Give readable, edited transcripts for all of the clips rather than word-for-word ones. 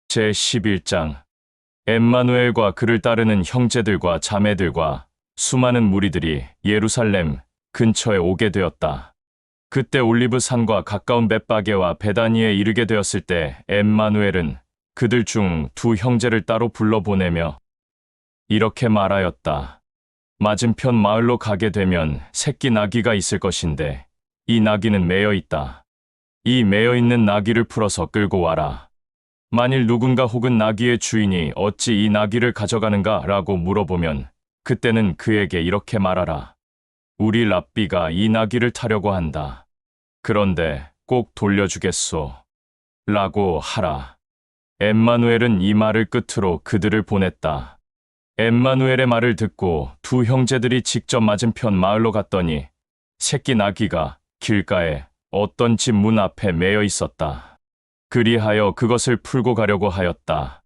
제11장 엠마누엘과 그를 따르는 형제들과 자매들과 수많은 무리들이 예루살렘 근처에 오게 되었다. 그때 올리브 산과 가까운 벳바게와 베다니에 이르게 되었을 때 엠마누엘은 그들 중 두 형제를 따로 불러보내며 이렇게 말하였다. 맞은편 마을로 가게 되면 새끼 나귀가 있을 것인데 이 나귀는 매여 있다. 이 매여 있는 나귀를 풀어서 끌고 와라. 만일 누군가 혹은 나귀의 주인이 어찌 이 나귀를 가져가는가 라고 물어보면 그때는 그에게 이렇게 말하라. 우리 랍비가 이 나귀를 타려고 한다. 그런데 꼭 돌려주겠소. 라고 하라. 엠마누엘은 이 말을 끝으로 그들을 보냈다. 엠마누엘의 말을 듣고 두 형제들이 직접 맞은편 마을로 갔더니 새끼 나귀가 길가에 어떤 집 문 앞에 매여 있었다. 그리하여 그것을 풀고 가려고 하였다.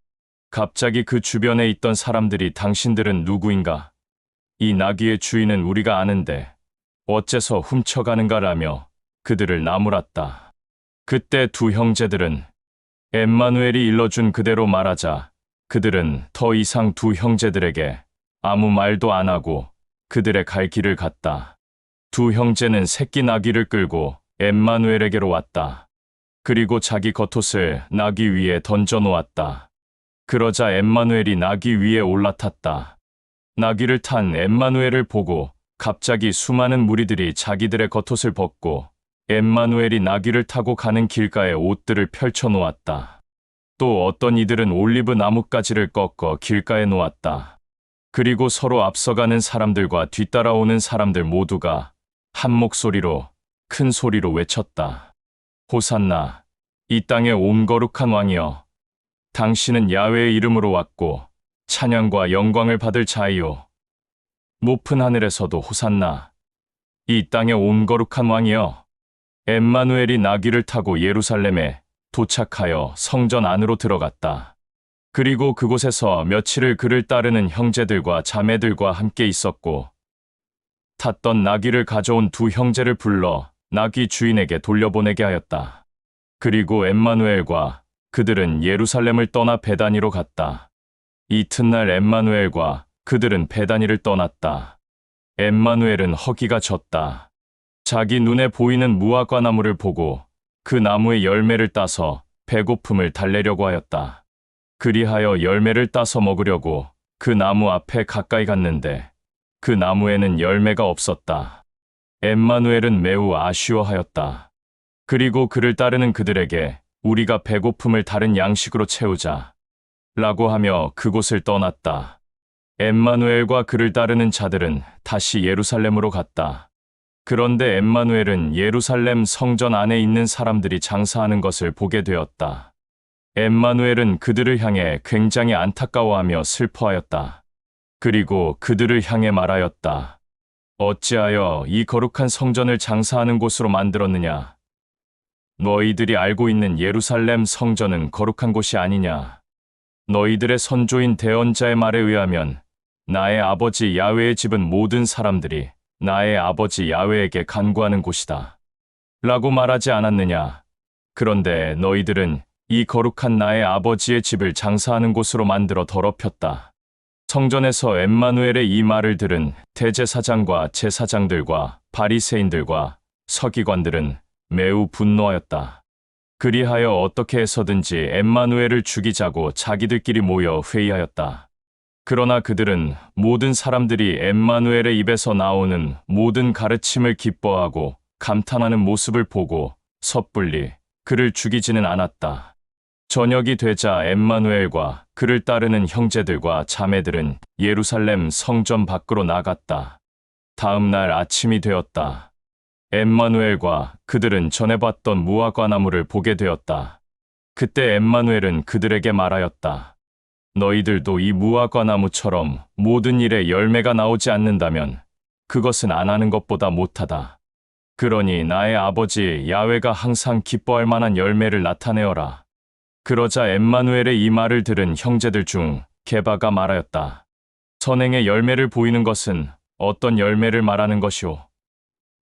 갑자기 그 주변에 있던 사람들이 당신들은 누구인가? 이 나귀의 주인은 우리가 아는데 어째서 훔쳐가는가라며 그들을 나무랐다. 그때 두 형제들은 엠마누엘이 일러준 그대로 말하자 그들은 더 이상 두 형제들에게 아무 말도 안 하고 그들의 갈 길을 갔다. 두 형제는 새끼 나귀를 끌고 엠마누엘에게로 왔다. 그리고 자기 겉옷을 나귀 위에 던져 놓았다. 그러자 엠마누엘이 나귀 위에 올라탔다. 나귀를 탄 엠마누엘을 보고 갑자기 수많은 무리들이 자기들의 겉옷을 벗고 엠마누엘이 나귀를 타고 가는 길가에 옷들을 펼쳐 놓았다. 또 어떤 이들은 올리브 나뭇가지를 꺾어 길가에 놓았다. 그리고 서로 앞서가는 사람들과 뒤따라오는 사람들 모두가 한 목소리로 큰 소리로 외쳤다. 호산나, 이 땅의 온 거룩한 왕이여. 당신은 야훼의 이름으로 왔고 찬양과 영광을 받을 자이요. 높은 하늘에서도 호산나, 이 땅의 온 거룩한 왕이여. 엠마누엘이 나귀를 타고 예루살렘에 도착하여 성전 안으로 들어갔다. 그리고 그곳에서 며칠을 그를 따르는 형제들과 자매들과 함께 있었고 탔던 나귀를 가져온 두 형제를 불러 나귀 주인에게 돌려보내게 하였다. 그리고 엠마누엘과 그들은 예루살렘을 떠나 베다니로 갔다. 이튿날 엠마누엘과 그들은 베다니를 떠났다. 엠마누엘은 허기가 졌다. 자기 눈에 보이는 무화과 나무를 보고 그 나무의 열매를 따서 배고픔을 달래려고 하였다. 그리하여 열매를 따서 먹으려고 그 나무 앞에 가까이 갔는데 그 나무에는 열매가 없었다. 엠마누엘은 매우 아쉬워하였다. 그리고 그를 따르는 그들에게 우리가 배고픔을 다른 양식으로 채우자 라고 하며 그곳을 떠났다. 엠마누엘과 그를 따르는 자들은 다시 예루살렘으로 갔다. 그런데 엠마누엘은 예루살렘 성전 안에 있는 사람들이 장사하는 것을 보게 되었다. 엠마누엘은 그들을 향해 굉장히 안타까워하며 슬퍼하였다. 그리고 그들을 향해 말하였다. 어찌하여 이 거룩한 성전을 장사하는 곳으로 만들었느냐? 너희들이 알고 있는 예루살렘 성전은 거룩한 곳이 아니냐? 너희들의 선조인 대언자의 말에 의하면 나의 아버지 야훼의 집은 모든 사람들이 나의 아버지 야훼에게 간구하는 곳이다. 라고 말하지 않았느냐? 그런데 너희들은 이 거룩한 나의 아버지의 집을 장사하는 곳으로 만들어 더럽혔다. 성전에서 엠마누엘의 이 말을 들은 대제사장과 제사장들과 바리새인들과 서기관들은 매우 분노하였다. 그리하여 어떻게 해서든지 엠마누엘을 죽이자고 자기들끼리 모여 회의하였다. 그러나 그들은 모든 사람들이 엠마누엘의 입에서 나오는 모든 가르침을 기뻐하고 감탄하는 모습을 보고 섣불리 그를 죽이지는 않았다. 저녁이 되자 엠마누엘과 그를 따르는 형제들과 자매들은 예루살렘 성전 밖으로 나갔다. 다음 날 아침이 되었다. 엠마누엘과 그들은 전에 봤던 무화과 나무를 보게 되었다. 그때 엠마누엘은 그들에게 말하였다. 너희들도 이 무화과 나무처럼 모든 일에 열매가 나오지 않는다면 그것은 안 하는 것보다 못하다. 그러니 나의 아버지 야훼가 항상 기뻐할 만한 열매를 나타내어라. 그러자 엠마누엘의 이 말을 들은 형제들 중 게바가 말하였다. 선행의 열매를 보이는 것은 어떤 열매를 말하는 것이오?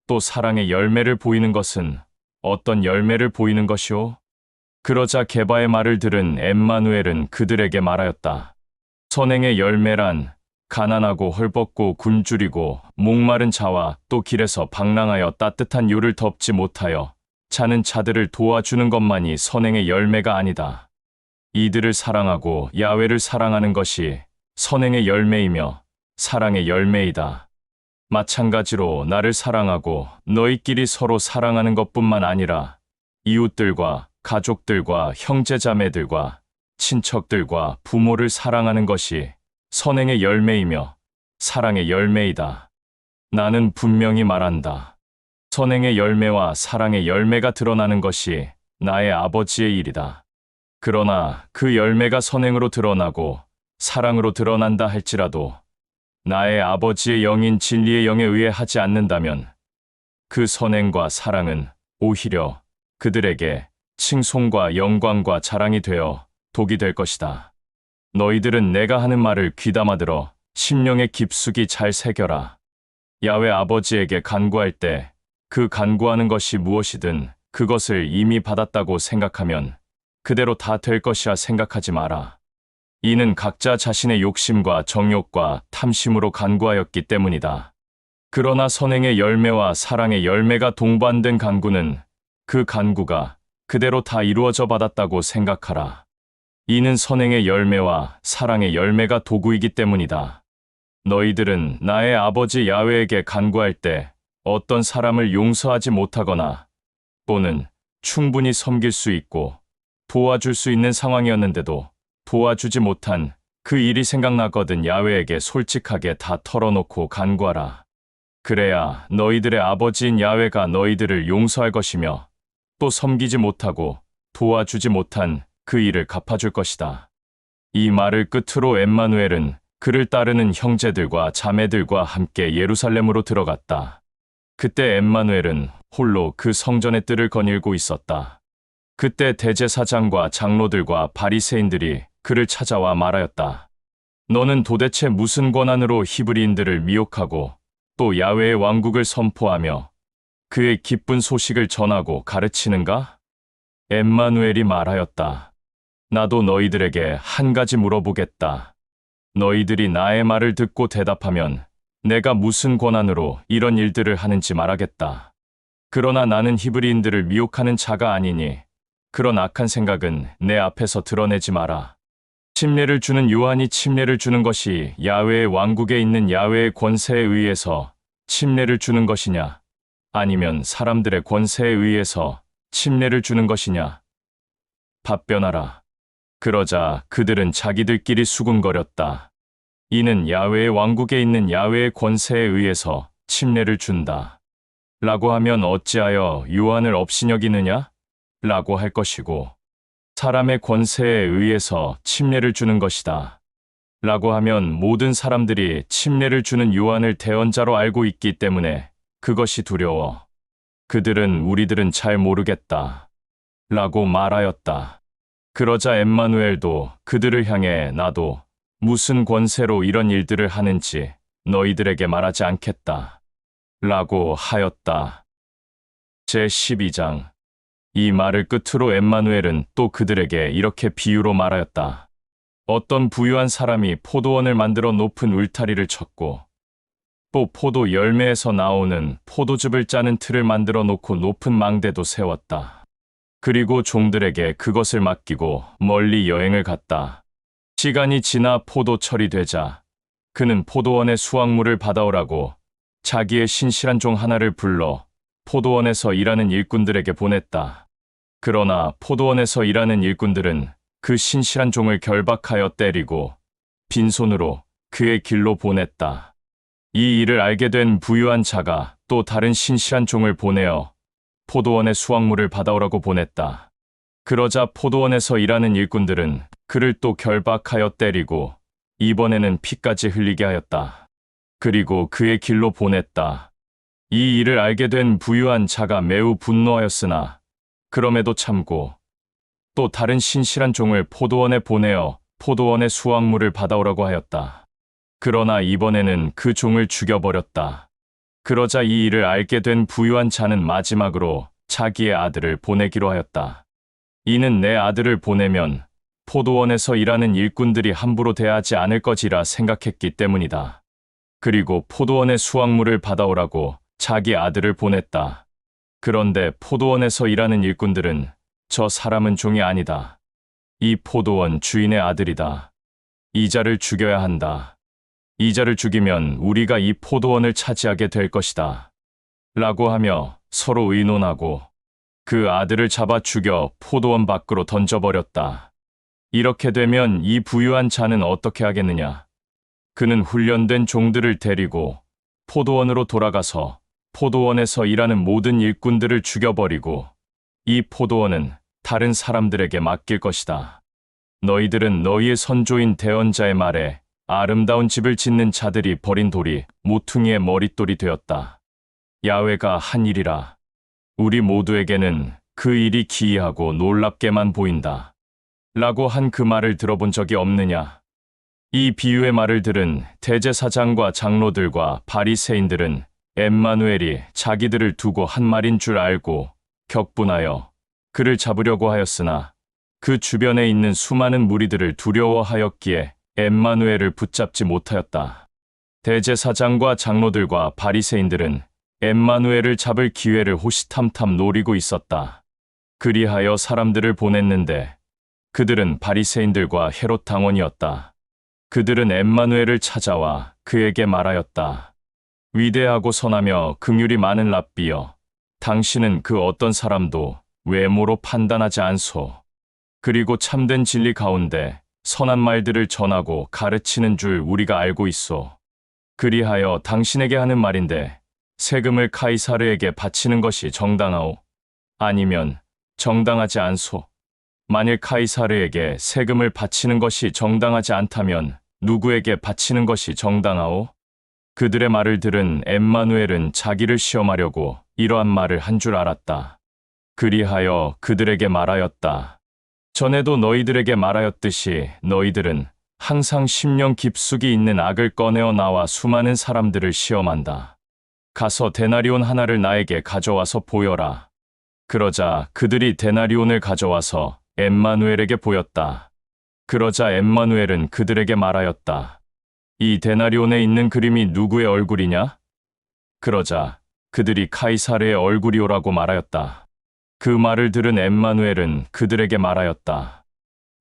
또 사랑의 열매를 보이는 것은 어떤 열매를 보이는 것이오? 그러자 게바의 말을 들은 엠마누엘은 그들에게 말하였다. 선행의 열매란 가난하고 헐벗고 굶주리고 목마른 자와 또 길에서 방랑하여 따뜻한 요를 덮지 못하여 자는 자들을 도와주는 것만이 선행의 열매가 아니다. 이들을 사랑하고 야훼를 사랑하는 것이 선행의 열매이며 사랑의 열매이다. 마찬가지로 나를 사랑하고 너희끼리 서로 사랑하는 것뿐만 아니라 이웃들과 가족들과 형제자매들과 친척들과 부모를 사랑하는 것이 선행의 열매이며 사랑의 열매이다. 나는 분명히 말한다. 선행의 열매와 사랑의 열매가 드러나는 것이 나의 아버지의 일이다. 그러나 그 열매가 선행으로 드러나고 사랑으로 드러난다 할지라도 나의 아버지의 영인 진리의 영에 의해 하지 않는다면 그 선행과 사랑은 오히려 그들에게 칭송과 영광과 자랑이 되어 독이 될 것이다. 너희들은 내가 하는 말을 귀담아 들어 심령의 깊숙이 잘 새겨라. 야훼 아버지에게 간구할 때 그 간구하는 것이 무엇이든 그것을 이미 받았다고 생각하면 그대로 다 될 것이라 생각하지 마라. 이는 각자 자신의 욕심과 정욕과 탐심으로 간구하였기 때문이다. 그러나 선행의 열매와 사랑의 열매가 동반된 간구는 그 간구가 그대로 다 이루어져 받았다고 생각하라. 이는 선행의 열매와 사랑의 열매가 도구이기 때문이다. 너희들은 나의 아버지 야훼에게 간구할 때 어떤 사람을 용서하지 못하거나 또는 충분히 섬길 수 있고 도와줄 수 있는 상황이었는데도 도와주지 못한 그 일이 생각나거든 야훼에게 솔직하게 다 털어놓고 간구하라. 그래야 너희들의 아버지인 야훼가 너희들을 용서할 것이며 또 섬기지 못하고 도와주지 못한 그 일을 갚아줄 것이다. 이 말을 끝으로 엠마누엘은 그를 따르는 형제들과 자매들과 함께 예루살렘으로 들어갔다. 그때 엠마누엘은 홀로 그 성전의 뜰을 거닐고 있었다. 그때 대제사장과 장로들과 바리새인들이 그를 찾아와 말하였다. 너는 도대체 무슨 권한으로 히브리인들을 미혹하고 또 야훼의 왕국을 선포하며 그의 기쁜 소식을 전하고 가르치는가? 엠마누엘이 말하였다. 나도 너희들에게 한 가지 물어보겠다. 너희들이 나의 말을 듣고 대답하면 내가 무슨 권한으로 이런 일들을 하는지 말하겠다. 그러나 나는 히브리인들을 미혹하는 자가 아니니 그런 악한 생각은 내 앞에서 드러내지 마라. 침례를 주는 요한이 침례를 주는 것이 야훼의 왕국에 있는 야훼의 권세에 의해서 침례를 주는 것이냐? 아니면 사람들의 권세에 의해서 침례를 주는 것이냐? 답변하라. 그러자 그들은 자기들끼리 수군거렸다. 이는 야훼의 왕국에 있는 야훼의 권세에 의해서 침례를 준다. 라고 하면 어찌하여 요한을 업신여기느냐? 라고 할 것이고 사람의 권세에 의해서 침례를 주는 것이다. 라고 하면 모든 사람들이 침례를 주는 요한을 대언자로 알고 있기 때문에 그것이 두려워. 그들은 우리들은 잘 모르겠다. 라고 말하였다. 그러자 엠마누엘도 그들을 향해 나도 무슨 권세로 이런 일들을 하는지 너희들에게 말하지 않겠다. 라고 하였다. 제12장. 이 말을 끝으로 엠마누엘은 또 그들에게 이렇게 비유로 말하였다. 어떤 부유한 사람이 포도원을 만들어 높은 울타리를 쳤고 또 포도 열매에서 나오는 포도즙을 짜는 틀을 만들어 놓고 높은 망대도 세웠다. 그리고 종들에게 그것을 맡기고 멀리 여행을 갔다. 시간이 지나 포도철이 되자 그는 포도원의 수확물을 받아오라고 자기의 신실한 종 하나를 불러 포도원에서 일하는 일꾼들에게 보냈다. 그러나 포도원에서 일하는 일꾼들은 그 신실한 종을 결박하여 때리고 빈손으로 그의 길로 보냈다. 이 일을 알게 된 부유한 자가 또 다른 신실한 종을 보내어 포도원의 수확물을 받아오라고 보냈다. 그러자 포도원에서 일하는 일꾼들은 그를 또 결박하여 때리고 이번에는 피까지 흘리게 하였다. 그리고 그의 길로 보냈다. 이 일을 알게 된 부유한 자가 매우 분노하였으나 그럼에도 참고 또 다른 신실한 종을 포도원에 보내어 포도원의 수확물을 받아오라고 하였다. 그러나 이번에는 그 종을 죽여버렸다. 그러자 이 일을 알게 된 부유한 자는 마지막으로 자기의 아들을 보내기로 하였다. 이는 내 아들을 보내면 포도원에서 일하는 일꾼들이 함부로 대하지 않을 것이라 생각했기 때문이다. 그리고 포도원의 수확물을 받아오라고 자기 아들을 보냈다. 그런데 포도원에서 일하는 일꾼들은 저 사람은 종이 아니다. 이 포도원 주인의 아들이다. 이 자를 죽여야 한다. 이 자를 죽이면 우리가 이 포도원을 차지하게 될 것이다. 라고 하며 서로 의논하고 그 아들을 잡아 죽여 포도원 밖으로 던져버렸다. 이렇게 되면 이 부유한 자는 어떻게 하겠느냐? 그는 훈련된 종들을 데리고 포도원으로 돌아가서 포도원에서 일하는 모든 일꾼들을 죽여버리고 이 포도원은 다른 사람들에게 맡길 것이다. 너희들은 너희의 선조인 대언자의 말에 아름다운 집을 짓는 자들이 버린 돌이 모퉁이의 머릿돌이 되었다. 야훼가 한 일이라. 우리 모두에게는 그 일이 기이하고 놀랍게만 보인다. 라고 한 그 말을 들어본 적이 없느냐? 이 비유의 말을 들은 대제사장과 장로들과 바리새인들은 엠마누엘이 자기들을 두고 한 말인 줄 알고 격분하여 그를 잡으려고 하였으나 그 주변에 있는 수많은 무리들을 두려워하였기에 엠마누엘을 붙잡지 못하였다. 대제사장과 장로들과 바리새인들은 엠마누엘을 잡을 기회를 호시탐탐 노리고 있었다. 그리하여 사람들을 보냈는데 그들은 바리새인들과 헤롯 당원이었다. 그들은 엠마누엘을 찾아와 그에게 말하였다. 위대하고 선하며 긍휼이 많은 랍비여, 당신은 그 어떤 사람도 외모로 판단하지 않소. 그리고 참된 진리 가운데 선한 말들을 전하고 가르치는 줄 우리가 알고 있소. 그리하여 당신에게 하는 말인데 세금을 카이사르에게 바치는 것이 정당하오? 아니면 정당하지 않소? 만일 카이사르에게 세금을 바치는 것이 정당하지 않다면 누구에게 바치는 것이 정당하오? 그들의 말을 들은 엠마누엘은 자기를 시험하려고 이러한 말을 한 줄 알았다. 그리하여 그들에게 말하였다. 전에도 너희들에게 말하였듯이 너희들은 항상 심령 깊숙이 있는 악을 꺼내어 나와 수많은 사람들을 시험한다. 가서 데나리온 하나를 나에게 가져와서 보여라. 그러자 그들이 데나리온을 가져와서 엠마누엘에게 보였다. 그러자 엠마누엘은 그들에게 말하였다. 이 데나리온에 있는 그림이 누구의 얼굴이냐? 그러자 그들이 카이사르의 얼굴이오라고 말하였다. 그 말을 들은 엠마누엘은 그들에게 말하였다.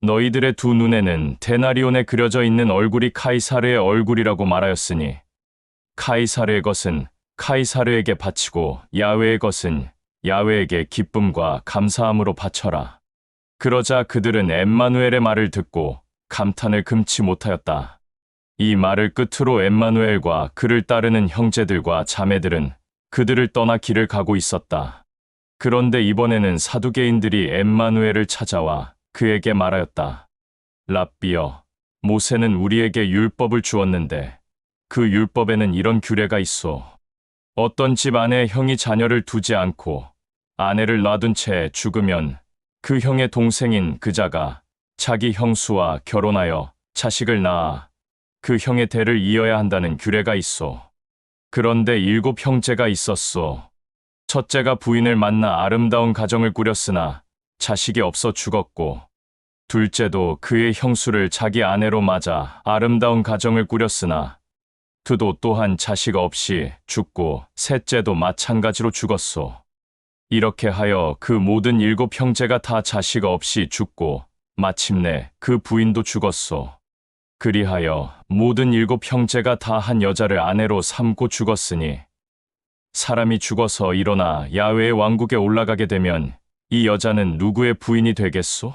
너희들의 두 눈에는 데나리온에 그려져 있는 얼굴이 카이사르의 얼굴이라고 말하였으니 카이사르의 것은 카이사르에게 바치고 야훼의 것은 야훼에게 기쁨과 감사함으로 바쳐라. 그러자 그들은 엠마누엘의 말을 듣고 감탄을 금치 못하였다. 이 말을 끝으로 엠마누엘과 그를 따르는 형제들과 자매들은 그들을 떠나 길을 가고 있었다. 그런데 이번에는 사두개인들이 엠마누엘을 찾아와 그에게 말하였다. 랍비여, 모세는 우리에게 율법을 주었는데 그 율법에는 이런 규례가 있소. 어떤 집 안에 형이 자녀를 두지 않고 아내를 놔둔 채 죽으면 그 형의 동생인 그 자가 자기 형수와 결혼하여 자식을 낳아 그 형의 대를 이어야 한다는 규례가 있소. 그런데 7 형제가 있었소. 첫째가 부인을 만나 아름다운 가정을 꾸렸으나 자식이 없어 죽었고, 둘째도 그의 형수를 자기 아내로 맞아 아름다운 가정을 꾸렸으나 그도 또한 자식 없이 죽고, 셋째도 마찬가지로 죽었소. 이렇게 하여 그 모든 7 형제가 다 자식 없이 죽고 마침내 그 부인도 죽었소. 그리하여 모든 7 형제가 다 한 여자를 아내로 삼고 죽었으니 사람이 죽어서 일어나 야훼의 왕국에 올라가게 되면 이 여자는 누구의 부인이 되겠소?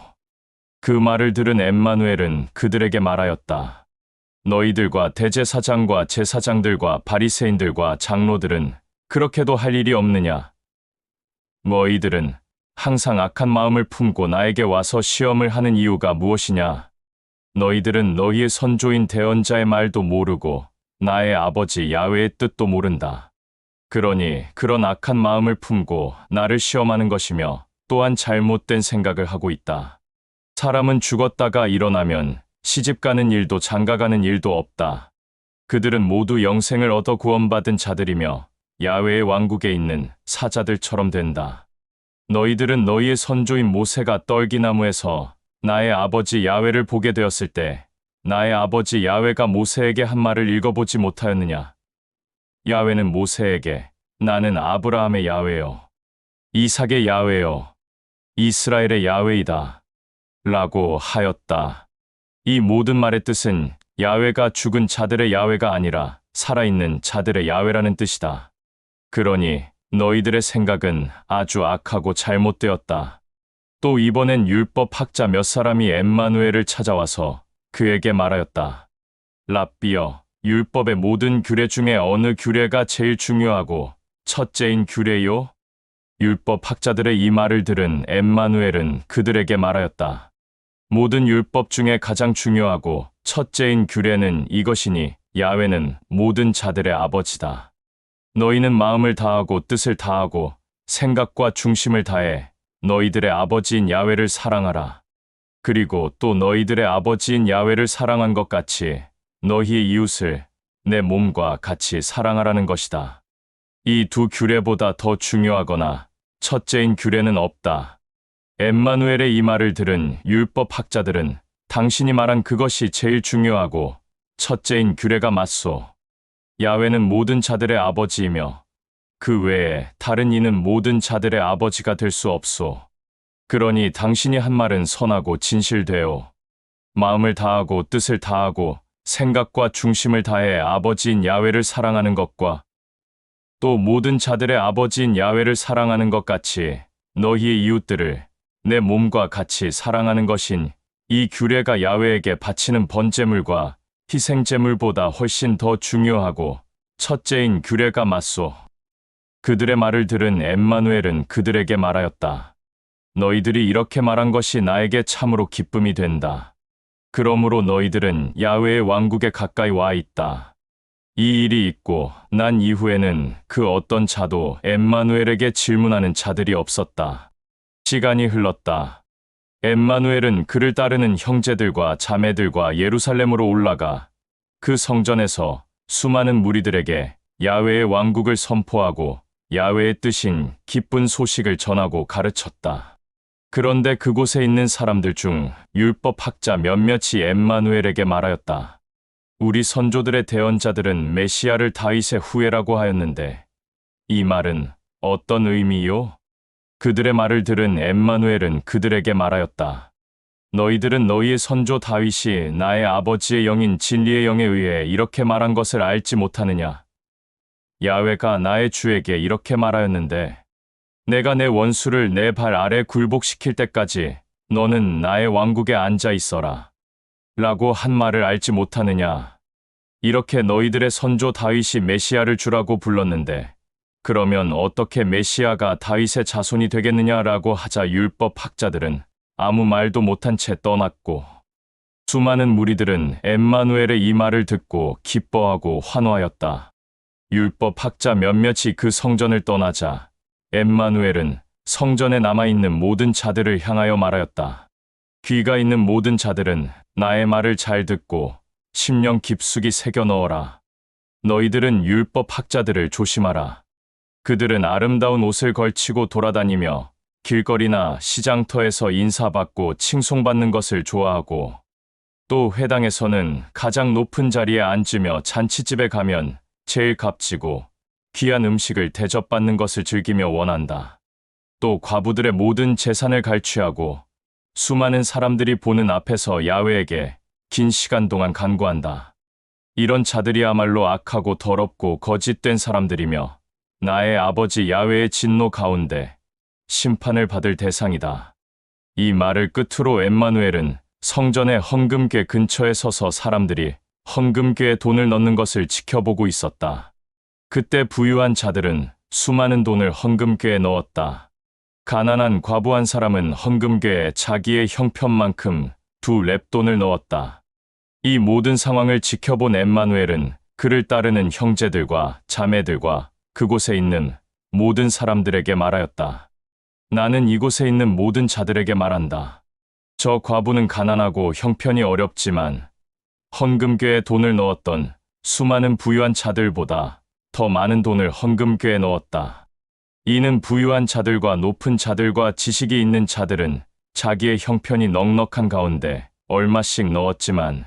그 말을 들은 엠마누엘은 그들에게 말하였다. 너희들과 대제사장과 제사장들과 바리새인들과 장로들은 그렇게도 할 일이 없느냐? 너희들은 항상 악한 마음을 품고 나에게 와서 시험을 하는 이유가 무엇이냐? 너희들은 너희의 선조인 대언자의 말도 모르고 나의 아버지 야훼의 뜻도 모른다. 그러니 그런 악한 마음을 품고 나를 시험하는 것이며 또한 잘못된 생각을 하고 있다. 사람은 죽었다가 일어나면 시집가는 일도 장가가는 일도 없다. 그들은 모두 영생을 얻어 구원받은 자들이며 야훼의 왕국에 있는 사자들처럼 된다. 너희들은 너희의 선조인 모세가 떨기나무에서 나의 아버지 야훼를 보게 되었을 때 나의 아버지 야훼가 모세에게 한 말을 읽어보지 못하였느냐? 야훼는 모세에게 나는 아브라함의 야훼요, 이삭의 야훼요, 이스라엘의 야훼이다 라고 하였다. 이 모든 말의 뜻은 야훼가 죽은 자들의 야훼가 아니라 살아있는 자들의 야훼라는 뜻이다. 그러니 너희들의 생각은 아주 악하고 잘못되었다. 또 이번엔 율법학자 몇 사람이 엠마누엘을 찾아와서 그에게 말하였다. 랍비여, 율법의 모든 규례 중에 어느 규례가 제일 중요하고 첫째인 규례요? 율법학자들의 이 말을 들은 엠마누엘은 그들에게 말하였다. 모든 율법 중에 가장 중요하고 첫째인 규례는 이것이니 야훼는 모든 자들의 아버지다. 너희는 마음을 다하고 뜻을 다하고 생각과 중심을 다해 너희들의 아버지인 야훼를 사랑하라. 그리고 또 너희들의 아버지인 야훼를 사랑한 것 같이 너희의 이웃을 내 몸과 같이 사랑하라는 것이다. 이 두 규례보다 더 중요하거나 첫째인 규례는 없다. 엠마누엘의 이 말을 들은 율법학자들은 당신이 말한 그것이 제일 중요하고 첫째인 규례가 맞소. 야훼는 모든 자들의 아버지이며 그 외에 다른 이는 모든 자들의 아버지가 될 수 없소. 그러니 당신이 한 말은 선하고 진실되오. 마음을 다하고 뜻을 다하고 생각과 중심을 다해 아버지인 야훼를 사랑하는 것과 또 모든 자들의 아버지인 야훼를 사랑하는 것 같이 너희의 이웃들을 내 몸과 같이 사랑하는 것인 이 규례가 야훼에게 바치는 번제물과 희생제물보다 훨씬 더 중요하고 첫째인 규례가 맞소. 그들의 말을 들은 엠마누엘은 그들에게 말하였다. 너희들이 이렇게 말한 것이 나에게 참으로 기쁨이 된다. 그러므로 너희들은 야훼의 왕국에 가까이 와 있다. 이 일이 있고 난 이후에는 그 어떤 자도 엠마누엘에게 질문하는 자들이 없었다. 시간이 흘렀다. 엠마누엘은 그를 따르는 형제들과 자매들과 예루살렘으로 올라가 그 성전에서 수많은 무리들에게 야훼의 왕국을 선포하고 야훼의 뜻인 기쁜 소식을 전하고 가르쳤다. 그런데 그곳에 있는 사람들 중 율법학자 몇몇이 엠마누엘에게 말하였다. 우리 선조들의 대언자들은 메시아를 다윗의 후예라고 하였는데 이 말은 어떤 의미요? 그들의 말을 들은 엠마누엘은 그들에게 말하였다. 너희들은 너희의 선조 다윗이 나의 아버지의 영인 진리의 영에 의해 이렇게 말한 것을 알지 못하느냐? 야훼가 나의 주에게 이렇게 말하였는데 내가 내 원수를 내 발 아래 굴복시킬 때까지 너는 나의 왕국에 앉아 있어라 라고 한 말을 알지 못하느냐? 이렇게 너희들의 선조 다윗이 메시아를 주라고 불렀는데 그러면 어떻게 메시아가 다윗의 자손이 되겠느냐라고 하자 율법학자들은 아무 말도 못한 채 떠났고 수많은 무리들은 엠마누엘의 이 말을 듣고 기뻐하고 환호하였다. 율법학자 몇몇이 그 성전을 떠나자 엠마누엘은 성전에 남아있는 모든 자들을 향하여 말하였다. 귀가 있는 모든 자들은 나의 말을 잘 듣고 심령 깊숙이 새겨 넣어라. 너희들은 율법학자들을 조심하라. 그들은 아름다운 옷을 걸치고 돌아다니며 길거리나 시장터에서 인사받고 칭송받는 것을 좋아하고 또 회당에서는 가장 높은 자리에 앉으며 잔치집에 가면 제일 값지고 귀한 음식을 대접받는 것을 즐기며 원한다. 또 과부들의 모든 재산을 갈취하고 수많은 사람들이 보는 앞에서 야훼에게 긴 시간 동안 간구한다. 이런 자들이야말로 악하고 더럽고 거짓된 사람들이며 나의 아버지 야훼의 진노 가운데 심판을 받을 대상이다. 이 말을 끝으로 엠마누엘은 성전의 헌금궤 근처에 서서 사람들이 헌금궤에 돈을 넣는 것을 지켜보고 있었다. 그때 부유한 자들은 수많은 돈을 헌금궤에 넣었다. 가난한 과부 한 사람은 헌금궤에 자기의 형편만큼 2렙돈을 넣었다. 이 모든 상황을 지켜본 엠마누엘은 그를 따르는 형제들과 자매들과 그곳에 있는 모든 사람들에게 말하였다. 나는 이곳에 있는 모든 자들에게 말한다. 저 과부는 가난하고 형편이 어렵지만 헌금궤에 돈을 넣었던 수많은 부유한 자들보다 더 많은 돈을 헌금궤에 넣었다. 이는 부유한 자들과 높은 자들과 지식이 있는 자들은 자기의 형편이 넉넉한 가운데 얼마씩 넣었지만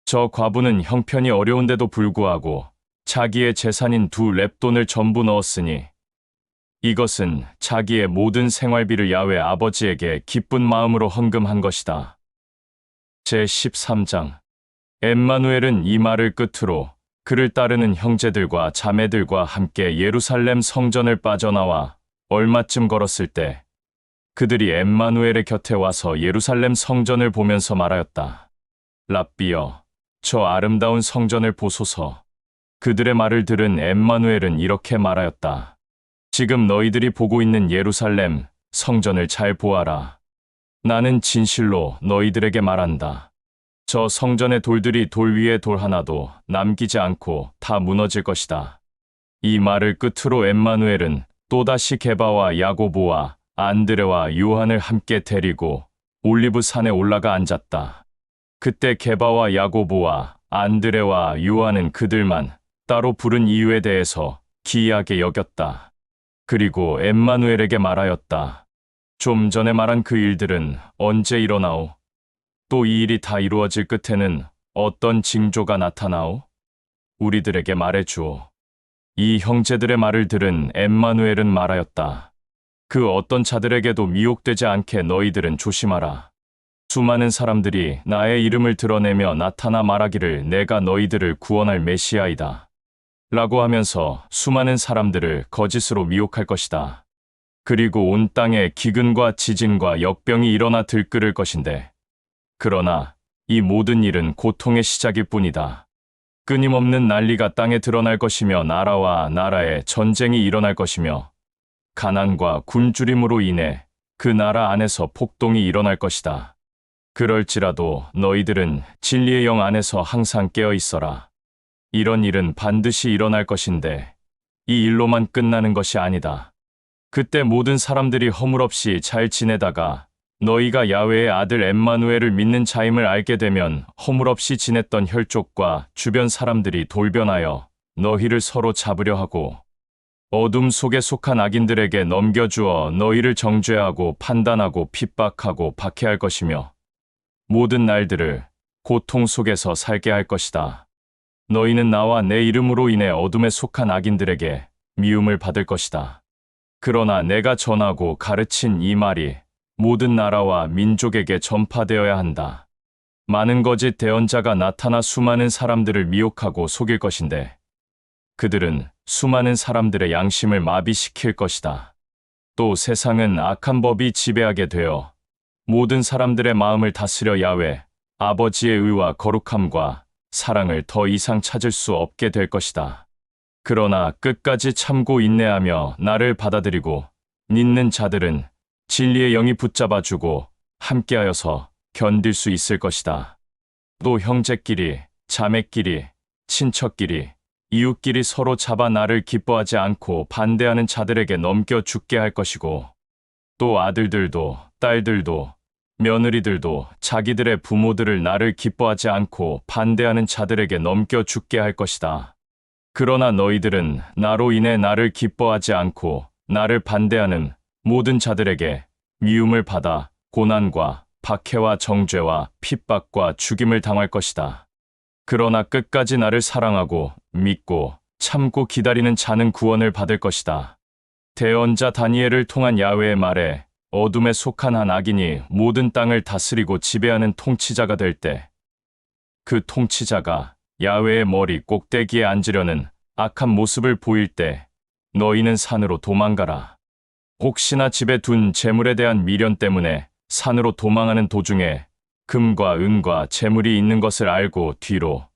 저 과부는 형편이 어려운데도 불구하고 자기의 재산인 2렙돈을 전부 넣었으니 이것은 자기의 모든 생활비를 야훼 아버지에게 기쁜 마음으로 헌금한 것이다. 제13장 엠마누엘은 이 말을 끝으로 그를 따르는 형제들과 자매들과 함께 예루살렘 성전을 빠져나와 얼마쯤 걸었을 때 그들이 엠마누엘의 곁에 와서 예루살렘 성전을 보면서 말하였다. 랍비여, 저 아름다운 성전을 보소서. 그들의 말을 들은 엠마누엘은 이렇게 말하였다. 지금 너희들이 보고 있는 예루살렘 성전을 잘 보아라. 나는 진실로 너희들에게 말한다. 저 성전의 돌들이 돌 위에 돌 하나도 남기지 않고 다 무너질 것이다. 이 말을 끝으로 엠마누엘은 또다시 게바와 야고보와 안드레와 요한을 함께 데리고 올리브 산에 올라가 앉았다. 그때 게바와 야고보와 안드레와 요한은 그들만 따로 부른 이유에 대해서 기이하게 여겼다. 그리고 엠마누엘에게 말하였다. 좀 전에 말한 그 일들은 언제 일어나오? 또 이 일이 다 이루어질 끝에는 어떤 징조가 나타나오? 우리들에게 말해주오. 이 형제들의 말을 들은 엠마누엘은 말하였다. 그 어떤 자들에게도 미혹되지 않게 너희들은 조심하라. 수많은 사람들이 나의 이름을 드러내며 나타나 말하기를 내가 너희들을 구원할 메시아이다. 라고 하면서 수많은 사람들을 거짓으로 미혹할 것이다. 그리고 온 땅에 기근과 지진과 역병이 일어나 들끓을 것인데 그러나 이 모든 일은 고통의 시작일 뿐이다. 끊임없는 난리가 땅에 드러날 것이며 나라와 나라에 전쟁이 일어날 것이며 가난과 굶주림으로 인해 그 나라 안에서 폭동이 일어날 것이다. 그럴지라도 너희들은 진리의 영 안에서 항상 깨어 있어라. 이런 일은 반드시 일어날 것인데 이 일로만 끝나는 것이 아니다. 그때 모든 사람들이 허물없이 잘 지내다가 너희가 야훼의 아들 엠마누엘을 믿는 자임을 알게 되면 허물없이 지냈던 혈족과 주변 사람들이 돌변하여 너희를 서로 잡으려 하고 어둠 속에 속한 악인들에게 넘겨주어 너희를 정죄하고 판단하고 핍박하고 박해할 것이며 모든 날들을 고통 속에서 살게 할 것이다. 너희는 나와 내 이름으로 인해 어둠에 속한 악인들에게 미움을 받을 것이다. 그러나 내가 전하고 가르친 이 말이 모든 나라와 민족에게 전파되어야 한다. 많은 거짓 대언자가 나타나 수많은 사람들을 미혹하고 속일 것인데 그들은 수많은 사람들의 양심을 마비시킬 것이다. 또 세상은 악한 법이 지배하게 되어 모든 사람들의 마음을 다스려 야훼 아버지의 의와 거룩함과 사랑을 더 이상 찾을 수 없게 될 것이다. 그러나 끝까지 참고 인내하며 나를 받아들이고 믿는 자들은 진리의 영이 붙잡아주고 함께하여서 견딜 수 있을 것이다. 또 형제끼리, 자매끼리, 친척끼리, 이웃끼리 서로 잡아 나를 기뻐하지 않고 반대하는 자들에게 넘겨 죽게 할 것이고 또 아들들도 딸들도 며느리들도 자기들의 부모들을 나를 기뻐하지 않고 반대하는 자들에게 넘겨 죽게 할 것이다. 그러나 너희들은 나로 인해 나를 기뻐하지 않고 나를 반대하는 모든 자들에게 미움을 받아 고난과 박해와 정죄와 핍박과 죽임을 당할 것이다. 그러나 끝까지 나를 사랑하고 믿고 참고 기다리는 자는 구원을 받을 것이다. 대언자 다니엘을 통한 야훼의 말에 어둠에 속한 한 악인이 모든 땅을 다스리고 지배하는 통치자가 될 때 그 통치자가 야훼의 머리 꼭대기에 앉으려는 악한 모습을 보일 때 너희는 산으로 도망가라. 혹시나 집에 둔 재물에 대한 미련 때문에 산으로 도망하는 도중에 금과 은과 재물이 있는 것을 알고 뒤로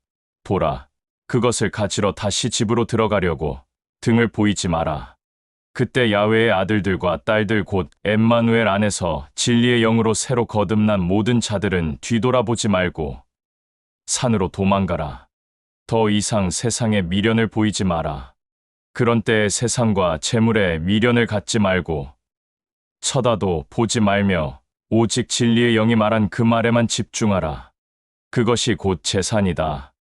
돌아 그것을 가지러 다시 집으로 들어가려고 등을 보이지 마라. 그때 야훼의 아들들과 딸들 곧 엠마누엘 안에서 진리의 영으로 새로 거듭난 모든 자들은 뒤돌아보지 말고 산으로 도망가라. 더 이상 세상에 미련을 보이지 마라. 그런 때에 세상과 재물에 미련을 갖지 말고 쳐다도 보지 말며 오직 진리의 영이 말한 그 말에만 집중하라. 그것이 곧 재산이다.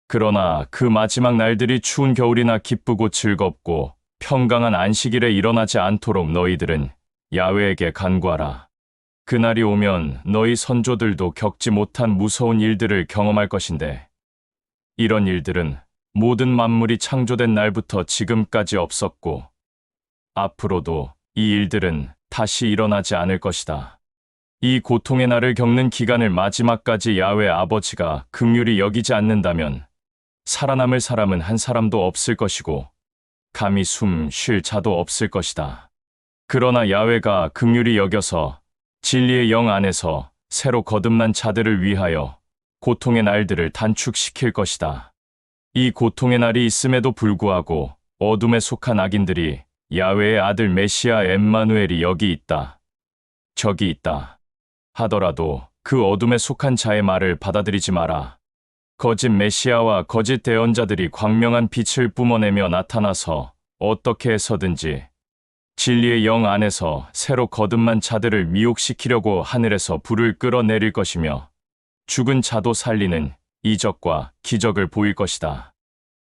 그러나 그 마지막 날들이 추운 겨울이나 기쁘고 즐겁고 평강한 안식일에 일어나지 않도록 너희들은 야훼에게 간구하라. 그날이 오면 너희 선조들도 겪지 못한 무서운 일들을 경험할 것인데 이런 일들은 모든 만물이 창조된 날부터 지금까지 없었고 앞으로도 이 일들은 다시 일어나지 않을 것이다. 이 고통의 날을 겪는 기간을 마지막까지 야훼 아버지가 긍휼히 여기지 않는다면 살아남을 사람은 한 사람도 없을 것이고 감히 숨 쉴 자도 없을 것이다. 그러나 야훼가 긍휼히 여겨서 진리의 영 안에서 새로 거듭난 자들을 위하여 고통의 날들을 단축시킬 것이다. 이 고통의 날이 있음에도 불구하고 어둠에 속한 악인들이 야훼의 아들 메시아 엠마누엘이 여기 있다, 저기 있다 하더라도 그 어둠에 속한 자의 말을 받아들이지 마라. 거짓 메시아와 거짓 대언자들이 광명한 빛을 뿜어내며 나타나서 어떻게 해서든지 진리의 영 안에서 새로 거듭난 자들을 미혹시키려고 하늘에서 불을 끌어내릴 것이며 죽은 자도 살리는 이적과 기적을 보일 것이다.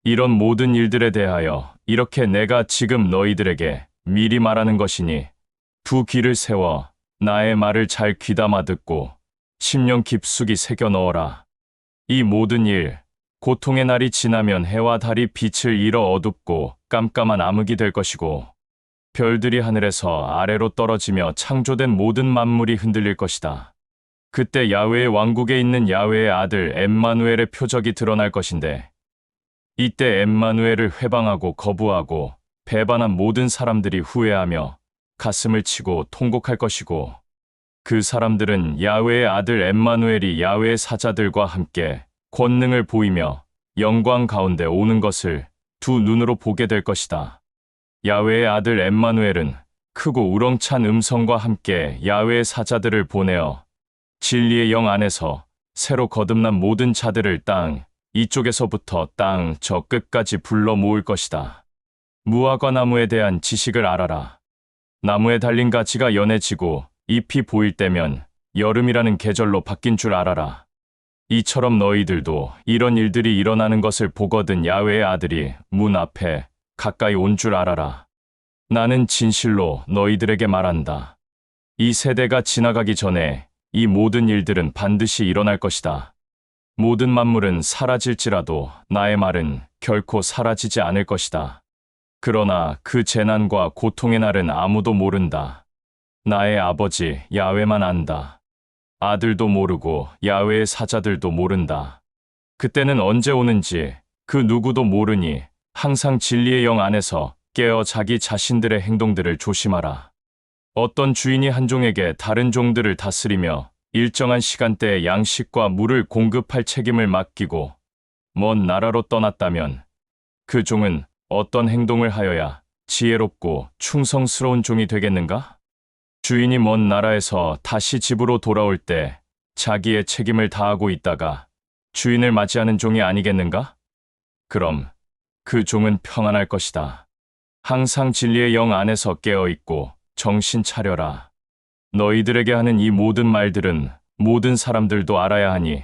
이런 모든 일들에 대하여 이렇게 내가 지금 너희들에게 미리 말하는 것이니 두 귀를 세워 나의 말을 잘 귀담아 듣고 심령 깊숙이 새겨 넣어라. 이 모든 일, 고통의 날이 지나면 해와 달이 빛을 잃어 어둡고 깜깜한 암흑이 될 것이고 별들이 하늘에서 아래로 떨어지며 창조된 모든 만물이 흔들릴 것이다. 그때 야훼의 왕국에 있는 야훼의 아들 엠마누엘의 표적이 드러날 것인데 이때 엠마누엘을 회방하고 거부하고 배반한 모든 사람들이 후회하며 가슴을 치고 통곡할 것이고 그 사람들은 야훼의 아들 엠마누엘이 야훼의 사자들과 함께 권능을 보이며 영광 가운데 오는 것을 두 눈으로 보게 될 것이다. 야훼의 아들 엠마누엘은 크고 우렁찬 음성과 함께 야훼의 사자들을 보내어 진리의 영 안에서 새로 거듭난 모든 자들을 땅 이쪽에서부터 땅 저 끝까지 불러 모을 것이다. 무화과 나무에 대한 지식을 알아라. 나무에 달린 가지가 연해지고 잎이 보일 때면 여름이라는 계절로 바뀐 줄 알아라. 이처럼 너희들도 이런 일들이 일어나는 것을 보거든 야훼의 아들이 문 앞에 가까이 온 줄 알아라. 나는 진실로 너희들에게 말한다. 이 세대가 지나가기 전에 이 모든 일들은 반드시 일어날 것이다. 모든 만물은 사라질지라도 나의 말은 결코 사라지지 않을 것이다. 그러나 그 재난과 고통의 날은 아무도 모른다. 나의 아버지 야훼만 안다. 아들도 모르고 야훼의 사자들도 모른다. 그때는 언제 오는지 그 누구도 모르니 항상 진리의 영 안에서 깨어 자기 자신들의 행동들을 조심하라. 어떤 주인이 한 종에게 다른 종들을 다스리며 일정한 시간대에 양식과 물을 공급할 책임을 맡기고 먼 나라로 떠났다면 그 종은 어떤 행동을 하여야 지혜롭고 충성스러운 종이 되겠는가? 주인이 먼 나라에서 다시 집으로 돌아올 때 자기의 책임을 다하고 있다가 주인을 맞이하는 종이 아니겠는가? 그럼 그 종은 평안할 것이다. 항상 진리의 영 안에서 깨어있고 정신 차려라. 너희들에게 하는 이 모든 말들은 모든 사람들도 알아야 하니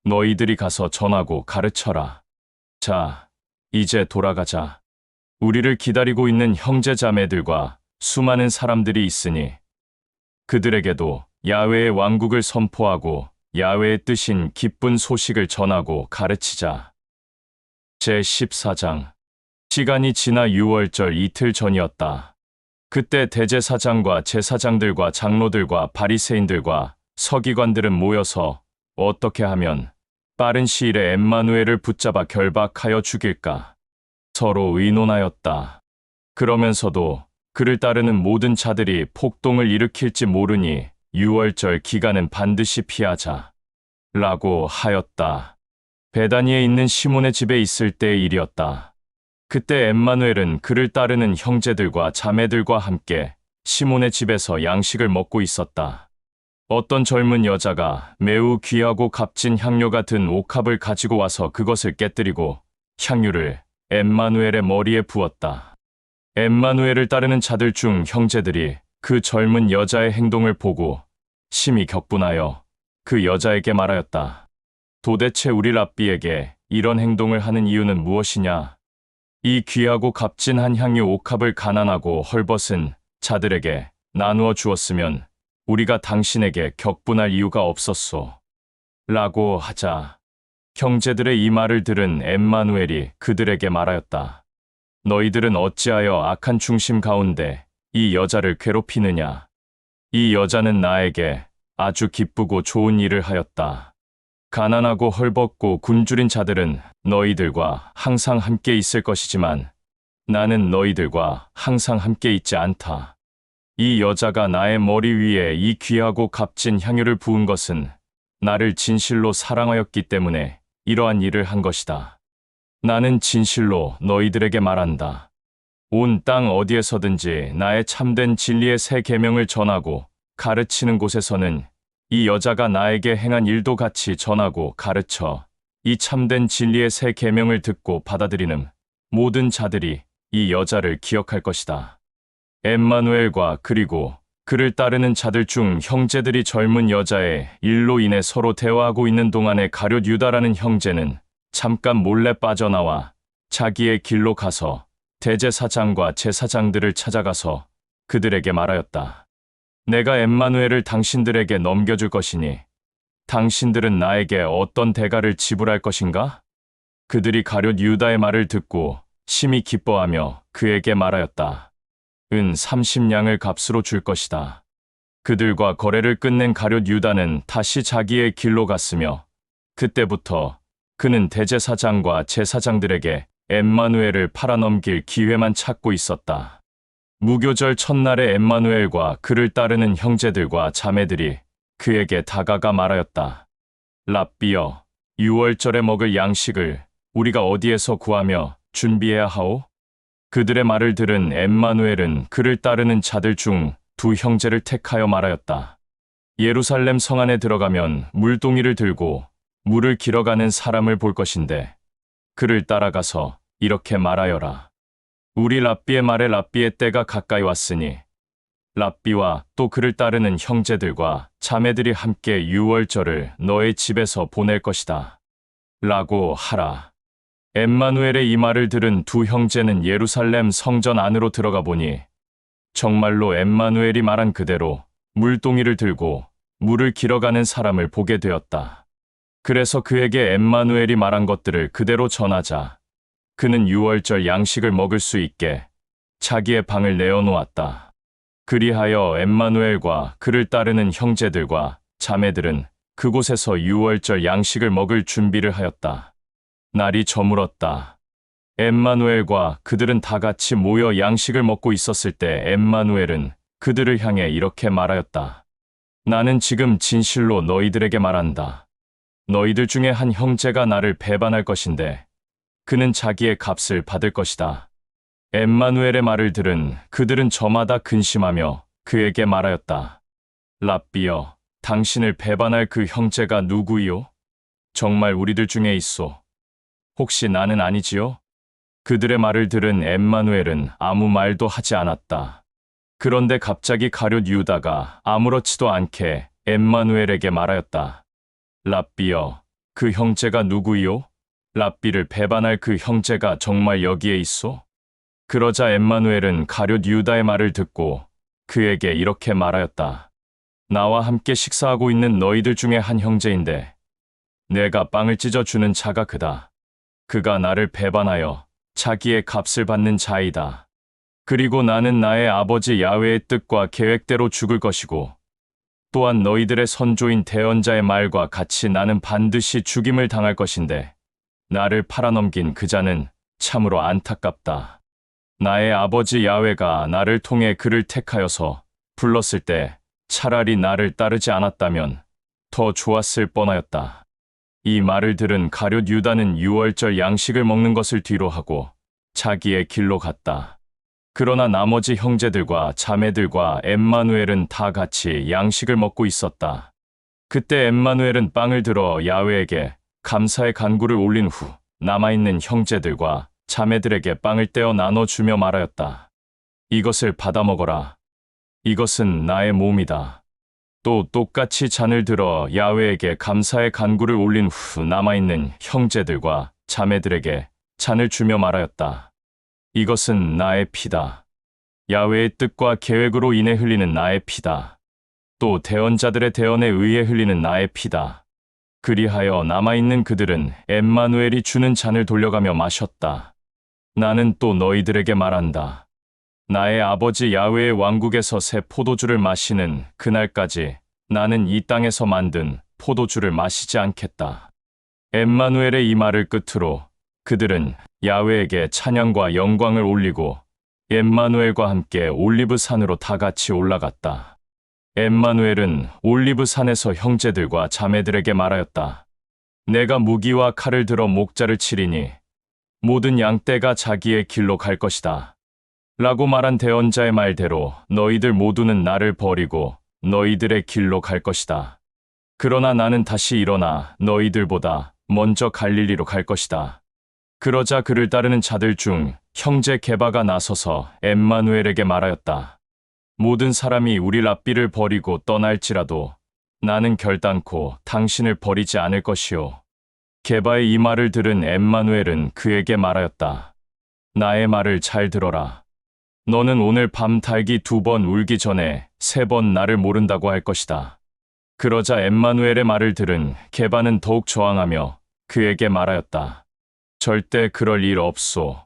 너희들이 가서 전하고 가르쳐라. 자, 이제 돌아가자. 우리를 기다리고 있는 형제자매들과 수많은 사람들이 있으니 그들에게도 야훼의 왕국을 선포하고 야훼의 뜻인 기쁜 소식을 전하고 가르치자. 제14장. 시간이 지나 6월절 이틀 전이었다. 그때 대제사장과 제사장들과 장로들과 바리새인들과 서기관들은 모여서 어떻게 하면 빠른 시일에 엠마누엘을 붙잡아 결박하여 죽일까 서로 의논하였다. 그러면서도 그를 따르는 모든 자들이 폭동을 일으킬지 모르니 6월절 기간은 반드시 피하자 라고 하였다. 베다니에 있는 시몬의 집에 있을 때의 일이었다. 그때 엠마누엘은 그를 따르는 형제들과 자매들과 함께 시몬의 집에서 양식을 먹고 있었다. 어떤 젊은 여자가 매우 귀하고 값진 향료가 든 옥합을 가지고 와서 그것을 깨뜨리고 향유를 엠마누엘의 머리에 부었다. 엠마누엘을 따르는 자들 중 형제들이 그 젊은 여자의 행동을 보고 심히 격분하여 그 여자에게 말하였다. 도대체 우리 랍비에게 이런 행동을 하는 이유는 무엇이냐? 이 귀하고 값진 한 향유 옥합을 가난하고 헐벗은 자들에게 나누어 주었으면 우리가 당신에게 격분할 이유가 없었소. 라고 하자 형제들의 이 말을 들은 엠마누엘이 그들에게 말하였다. 너희들은 어찌하여 악한 중심 가운데 이 여자를 괴롭히느냐? 이 여자는 나에게 아주 기쁘고 좋은 일을 하였다. 가난하고 헐벗고 굶주린 자들은 너희들과 항상 함께 있을 것이지만 나는 너희들과 항상 함께 있지 않다. 이 여자가 나의 머리 위에 이 귀하고 값진 향유를 부은 것은 나를 진실로 사랑하였기 때문에 이러한 일을 한 것이다. 나는 진실로 너희들에게 말한다. 온 땅 어디에서든지 나의 참된 진리의 새 계명을 전하고 가르치는 곳에서는 이 여자가 나에게 행한 일도 같이 전하고 가르쳐 이 참된 진리의 새 계명을 듣고 받아들이는 모든 자들이 이 여자를 기억할 것이다. 엠마누엘과 그리고 그를 따르는 자들 중 형제들이 젊은 여자의 일로 인해 서로 대화하고 있는 동안에 가룟 유다라는 형제는 잠깐 몰래 빠져나와 자기의 길로 가서 대제사장과 제사장들을 찾아가서 그들에게 말하였다. 내가 엠마누엘을 당신들에게 넘겨줄 것이니 당신들은 나에게 어떤 대가를 지불할 것인가? 그들이 가룟 유다의 말을 듣고 심히 기뻐하며 그에게 말하였다. 은 30냥을 값으로 줄 것이다. 그들과 거래를 끝낸 가룟 유다는 다시 자기의 길로 갔으며 그때부터 그는 대제사장과 제사장들에게 엠마누엘을 팔아넘길 기회만 찾고 있었다. 무교절 첫날에 엠마누엘과 그를 따르는 형제들과 자매들이 그에게 다가가 말하였다. 랍비여, 유월절에 먹을 양식을 우리가 어디에서 구하며 준비해야 하오? 그들의 말을 들은 엠마누엘은 그를 따르는 자들 중 두 형제를 택하여 말하였다. 예루살렘 성 안에 들어가면 물동이를 들고 물을 길어가는 사람을 볼 것인데 그를 따라가서 이렇게 말하여라. 우리 랍비의 말에 랍비의 때가 가까이 왔으니 랍비와 또 그를 따르는 형제들과 자매들이 함께 유월절을 너의 집에서 보낼 것이다. 라고 하라. 엠마누엘의 이 말을 들은 두 형제는 예루살렘 성전 안으로 들어가 보니 정말로 엠마누엘이 말한 그대로 물동이를 들고 물을 길어가는 사람을 보게 되었다. 그래서 그에게 엠마누엘이 말한 것들을 그대로 전하자 그는 유월절 양식을 먹을 수 있게 자기의 방을 내어놓았다. 그리하여 엠마누엘과 그를 따르는 형제들과 자매들은 그곳에서 유월절 양식을 먹을 준비를 하였다. 날이 저물었다. 엠마누엘과 그들은 다 같이 모여 양식을 먹고 있었을 때 엠마누엘은 그들을 향해 이렇게 말하였다. 나는 지금 진실로 너희들에게 말한다. 너희들 중에 한 형제가 나를 배반할 것인데 그는 자기의 값을 받을 것이다. 엠마누엘의 말을 들은 그들은 저마다 근심하며 그에게 말하였다. 랍비여, 당신을 배반할 그 형제가 누구이요? 정말 우리들 중에 있소. 혹시 나는 아니지요? 그들의 말을 들은 엠마누엘은 아무 말도 하지 않았다. 그런데 갑자기 가룟 유다가 아무렇지도 않게 엠마누엘에게 말하였다. 랍비여, 그 형제가 누구이요? 랍비를 배반할 그 형제가 정말 여기에 있소? 그러자 엠마누엘은 가룟 유다의 말을 듣고 그에게 이렇게 말하였다. 나와 함께 식사하고 있는 너희들 중에 한 형제인데 내가 빵을 찢어주는 자가 그다. 그가 나를 배반하여 자기의 값을 받는 자이다. 그리고 나는 나의 아버지 야훼의 뜻과 계획대로 죽을 것이고 또한 너희들의 선조인 대언자의 말과 같이 나는 반드시 죽임을 당할 것인데 나를 팔아넘긴 그 자는 참으로 안타깝다. 나의 아버지 야훼가 나를 통해 그를 택하여서 불렀을 때 차라리 나를 따르지 않았다면 더 좋았을 뻔하였다. 이 말을 들은 가룟 유다는 유월절 양식을 먹는 것을 뒤로 하고 자기의 길로 갔다. 그러나 나머지 형제들과 자매들과 엠마누엘은 다 같이 양식을 먹고 있었다. 그때 엠마누엘은 빵을 들어 야훼에게 감사의 간구를 올린 후 남아있는 형제들과 자매들에게 빵을 떼어 나눠주며 말하였다. 이것을 받아 먹어라. 이것은 나의 몸이다. 또 똑같이 잔을 들어 야훼에게 감사의 간구를 올린 후 남아있는 형제들과 자매들에게 잔을 주며 말하였다. 이것은 나의 피다. 야훼의 뜻과 계획으로 인해 흘리는 나의 피다. 또 대언자들의 대언에 의해 흘리는 나의 피다. 그리하여 남아있는 그들은 엠마누엘이 주는 잔을 돌려가며 마셨다. 나는 또 너희들에게 말한다. 나의 아버지 야훼의 왕국에서 새 포도주를 마시는 그날까지 나는 이 땅에서 만든 포도주를 마시지 않겠다. 엠마누엘의 이 말을 끝으로 그들은 야훼에게 찬양과 영광을 올리고 엠마누엘과 함께 올리브산으로 다 같이 올라갔다. 엠마누엘은 올리브산에서 형제들과 자매들에게 말하였다. 내가 무기와 칼을 들어 목자를 치리니 모든 양떼가 자기의 길로 갈 것이다. 라고 말한 대언자의 말대로 너희들 모두는 나를 버리고 너희들의 길로 갈 것이다. 그러나 나는 다시 일어나 너희들보다 먼저 갈릴리로 갈 것이다. 그러자 그를 따르는 자들 중 형제 게바가 나서서 엠마누엘에게 말하였다. 모든 사람이 우리 랍비를 버리고 떠날지라도 나는 결단코 당신을 버리지 않을 것이요. 게바의 이 말을 들은 엠마누엘은 그에게 말하였다. 나의 말을 잘 들어라. 너는 오늘 밤 닭이 2번 울기 전에 3번 나를 모른다고 할 것이다. 그러자 엠마누엘의 말을 들은 게바는 더욱 저항하며 그에게 말하였다. 절대 그럴 일 없소.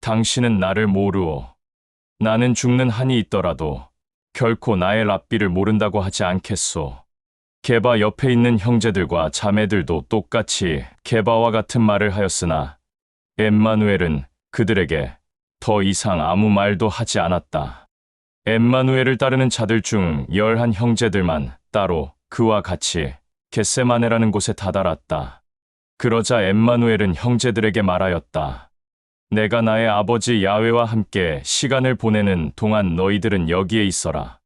당신은 나를 모르오. 나는 죽는 한이 있더라도 결코 나의 랍비를 모른다고 하지 않겠소. 게바 옆에 있는 형제들과 자매들도 똑같이 게바와 같은 말을 하였으나 엠마누엘은 그들에게 더 이상 아무 말도 하지 않았다. 엠마누엘을 따르는 자들 중 11 형제들만 따로 그와 같이 겟세마네라는 곳에 다다랐다. 그러자 엠마누엘은 형제들에게 말하였다. 내가 나의 아버지 야훼와 함께 시간을 보내는 동안 너희들은 여기에 있어라.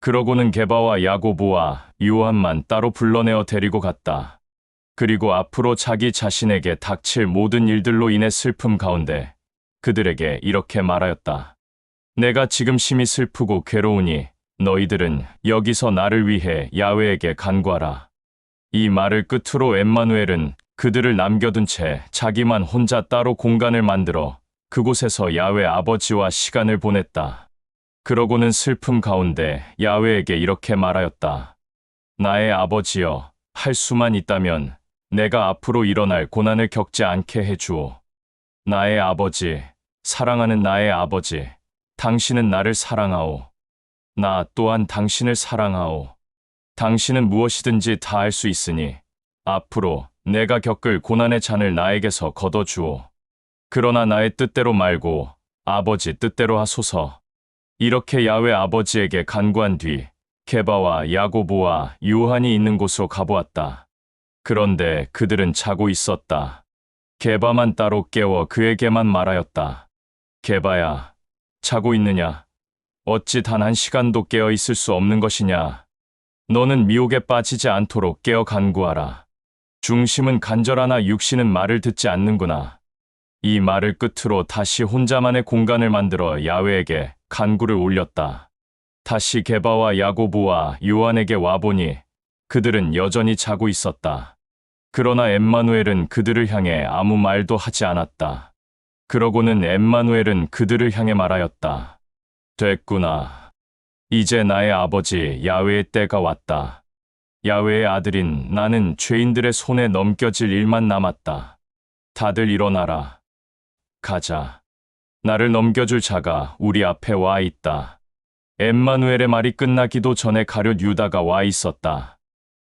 그러고는 게바와 야고보와 요한만 따로 불러내어 데리고 갔다. 그리고 앞으로 자기 자신에게 닥칠 모든 일들로 인해 슬픔 가운데 그들에게 이렇게 말하였다. 내가 지금 심히 슬프고 괴로우니 너희들은 여기서 나를 위해 야훼에게 간구하라. 이 말을 끝으로 엠마누엘은 그들을 남겨둔 채 자기만 혼자 따로 공간을 만들어 그곳에서 야훼 아버지와 시간을 보냈다. 그러고는 슬픔 가운데 야훼에게 이렇게 말하였다. 나의 아버지여, 할 수만 있다면 내가 앞으로 일어날 고난을 겪지 않게 해주오. 나의 아버지, 사랑하는 나의 아버지, 당신은 나를 사랑하오. 나 또한 당신을 사랑하오. 당신은 무엇이든지 다 할 수 있으니 앞으로 내가 겪을 고난의 잔을 나에게서 걷어주오. 그러나 나의 뜻대로 말고 아버지 뜻대로 하소서. 이렇게 야훼 아버지에게 간구한 뒤 게바와 야고보와 요한이 있는 곳으로 가보았다. 그런데 그들은 자고 있었다. 게바만 따로 깨워 그에게만 말하였다. 게바야, 자고 있느냐? 어찌 단 1시간도 깨어 있을 수 없는 것이냐? 너는 미혹에 빠지지 않도록 깨어 간구하라. 중심은 간절하나 육신은 말을 듣지 않는구나. 이 말을 끝으로 다시 혼자만의 공간을 만들어 야훼에게 간구를 올렸다. 다시 게바와 야고보와 요한에게 와보니 그들은 여전히 자고 있었다. 그러나 엠마누엘은 그들을 향해 아무 말도 하지 않았다. 그러고는 엠마누엘은 그들을 향해 말하였다. 됐구나. 이제 나의 아버지 야훼의 때가 왔다. 야훼의 아들인 나는 죄인들의 손에 넘겨질 일만 남았다. 다들 일어나라. 가자. 나를 넘겨줄 자가 우리 앞에 와 있다. 엠마누엘의 말이 끝나기도 전에 가룟 유다가 와 있었다.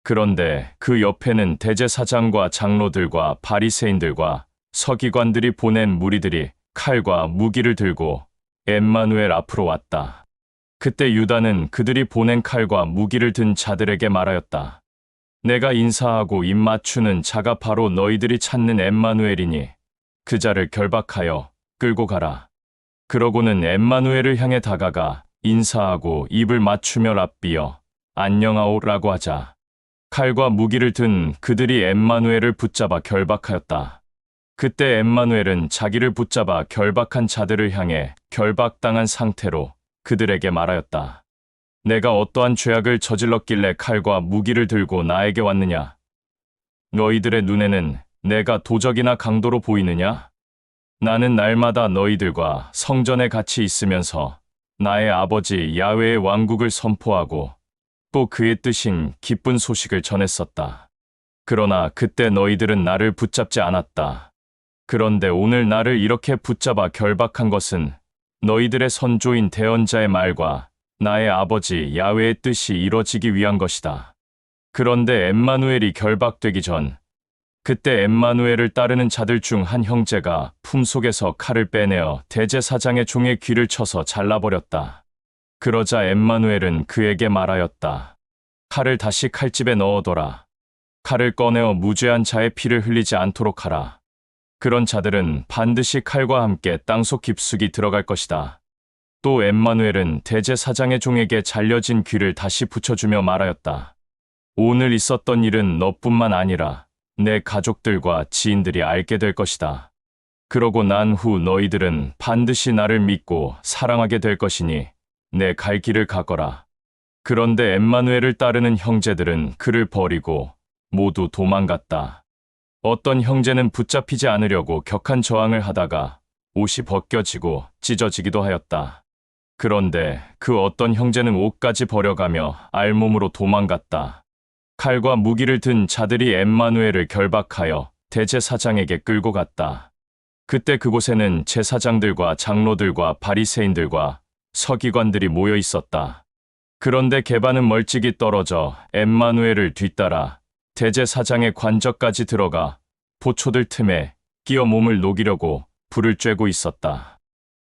그런데 그 옆에는 대제사장과 장로들과 바리새인들과 서기관들이 보낸 무리들이 칼과 무기를 들고 엠마누엘 앞으로 왔다. 그때 유다는 그들이 보낸 칼과 무기를 든 자들에게 말하였다. 내가 인사하고 입 맞추는 자가 바로 너희들이 찾는 엠마누엘이니 그 자를 결박하여 끌고 가라. 그러고는 엠마누엘을 향해 다가가 인사하고 입을 맞추며 랍비여 안녕하오라고 하자. 칼과 무기를 든 그들이 엠마누엘을 붙잡아 결박하였다. 그때 엠마누엘은 자기를 붙잡아 결박한 자들을 향해 결박당한 상태로 그들에게 말하였다. 내가 어떠한 죄악을 저질렀길래 칼과 무기를 들고 나에게 왔느냐? 너희들의 눈에는 내가 도적이나 강도로 보이느냐? 나는 날마다 너희들과 성전에 같이 있으면서 나의 아버지 야훼의 왕국을 선포하고 또 그의 뜻인 기쁜 소식을 전했었다. 그러나 그때 너희들은 나를 붙잡지 않았다. 그런데 오늘 나를 이렇게 붙잡아 결박한 것은 너희들의 선조인 대언자의 말과 나의 아버지 야훼의 뜻이 이뤄지기 위한 것이다. 그런데 엠마누엘이 결박되기 전 그때 엠마누엘을 따르는 자들 중 한 형제가 품속에서 칼을 빼내어 대제사장의 종의 귀를 쳐서 잘라버렸다. 그러자 엠마누엘은 그에게 말하였다. 칼을 다시 칼집에 넣어둬라. 칼을 꺼내어 무죄한 자의 피를 흘리지 않도록 하라. 그런 자들은 반드시 칼과 함께 땅속 깊숙이 들어갈 것이다. 또 엠마누엘은 대제사장의 종에게 잘려진 귀를 다시 붙여주며 말하였다. 오늘 있었던 일은 너뿐만 아니라 내 가족들과 지인들이 알게 될 것이다. 그러고 난 후 너희들은 반드시 나를 믿고 사랑하게 될 것이니 내 갈 길을 가거라. 그런데 엠마누엘을 따르는 형제들은 그를 버리고 모두 도망갔다. 어떤 형제는 붙잡히지 않으려고 격한 저항을 하다가 옷이 벗겨지고 찢어지기도 하였다. 그런데 그 어떤 형제는 옷까지 버려가며 알몸으로 도망갔다. 칼과 무기를 든 자들이 엠마누엘을 결박하여 대제사장에게 끌고 갔다. 그때 그곳에는 제사장들과 장로들과 바리새인들과 서기관들이 모여 있었다. 그런데 게바는 멀찍이 떨어져 엠마누엘을 뒤따라 대제사장의 관저까지 들어가 보초들 틈에 끼어 몸을 녹이려고 불을 쬐고 있었다.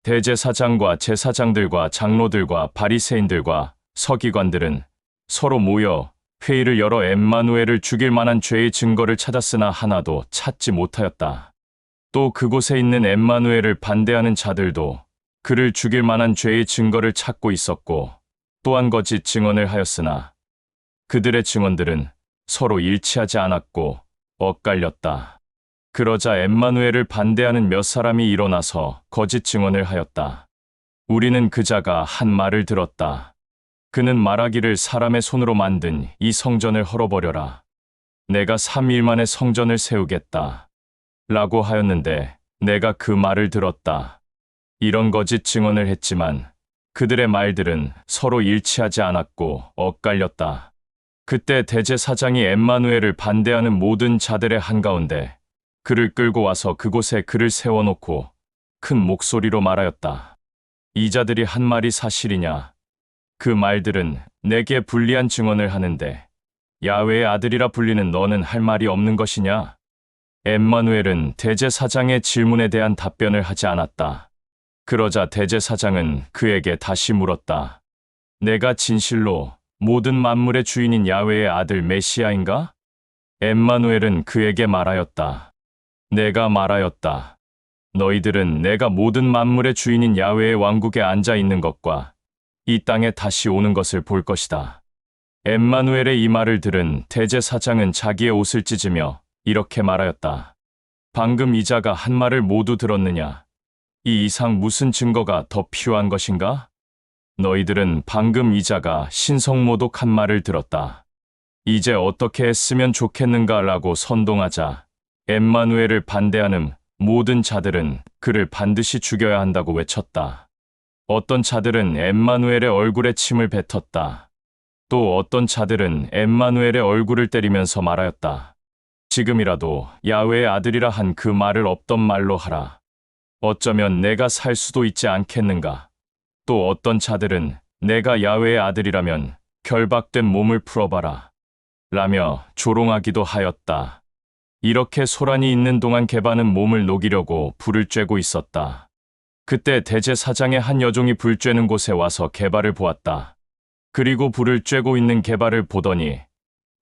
대제사장과 제사장들과 장로들과 바리새인들과 서기관들은 서로 모여 회의를 열어 엠마누엘을 죽일 만한 죄의 증거를 찾았으나 하나도 찾지 못하였다. 또 그곳에 있는 엠마누엘을 반대하는 자들도 그를 죽일 만한 죄의 증거를 찾고 있었고 또한 거짓 증언을 하였으나 그들의 증언들은 서로 일치하지 않았고 엇갈렸다. 그러자 엠마누엘을 반대하는 몇 사람이 일어나서 거짓 증언을 하였다. 우리는 그자가 한 말을 들었다. 그는 말하기를 사람의 손으로 만든 이 성전을 헐어버려라. 내가 3일 만에 성전을 세우겠다. 라고 하였는데 내가 그 말을 들었다. 이런 거짓 증언을 했지만 그들의 말들은 서로 일치하지 않았고 엇갈렸다. 그때 대제사장이 엠마누엘을 반대하는 모든 자들의 한가운데 그를 끌고 와서 그곳에 그를 세워놓고 큰 목소리로 말하였다. 이 자들이 한 말이 사실이냐? 그 말들은 내게 불리한 증언을 하는데 야훼의 아들이라 불리는 너는 할 말이 없는 것이냐? 엠마누엘은 대제사장의 질문에 대한 답변을 하지 않았다. 그러자 대제사장은 그에게 다시 물었다. 내가 진실로 모든 만물의 주인인 야훼의 아들 메시아인가? 엠마누엘은 그에게 말하였다. 내가 말하였다. 너희들은 내가 모든 만물의 주인인 야훼의 왕국에 앉아 있는 것과 이 땅에 다시 오는 것을 볼 것이다. 엠마누엘의 이 말을 들은 대제사장은 자기의 옷을 찢으며 이렇게 말하였다. 방금 이 자가 한 말을 모두 들었느냐? 이 이상 무슨 증거가 더 필요한 것인가? 너희들은 방금 이 자가 신성모독한 말을 들었다. 이제 어떻게 했으면 좋겠는가라고 선동하자 엠마누엘을 반대하는 모든 자들은 그를 반드시 죽여야 한다고 외쳤다. 어떤 자들은 엠마누엘의 얼굴에 침을 뱉었다. 또 어떤 자들은 엠마누엘의 얼굴을 때리면서 말하였다. 지금이라도 야훼의 아들이라 한 그 말을 없던 말로 하라. 어쩌면 내가 살 수도 있지 않겠는가. 또 어떤 자들은 내가 야훼의 아들이라면 결박된 몸을 풀어봐라. 라며 조롱하기도 하였다. 이렇게 소란이 있는 동안 게바는 몸을 녹이려고 불을 쬐고 있었다. 그때 대제사장의 한 여종이 불 쬐는 곳에 와서 게바를 보았다. 그리고 불을 쬐고 있는 게바를 보더니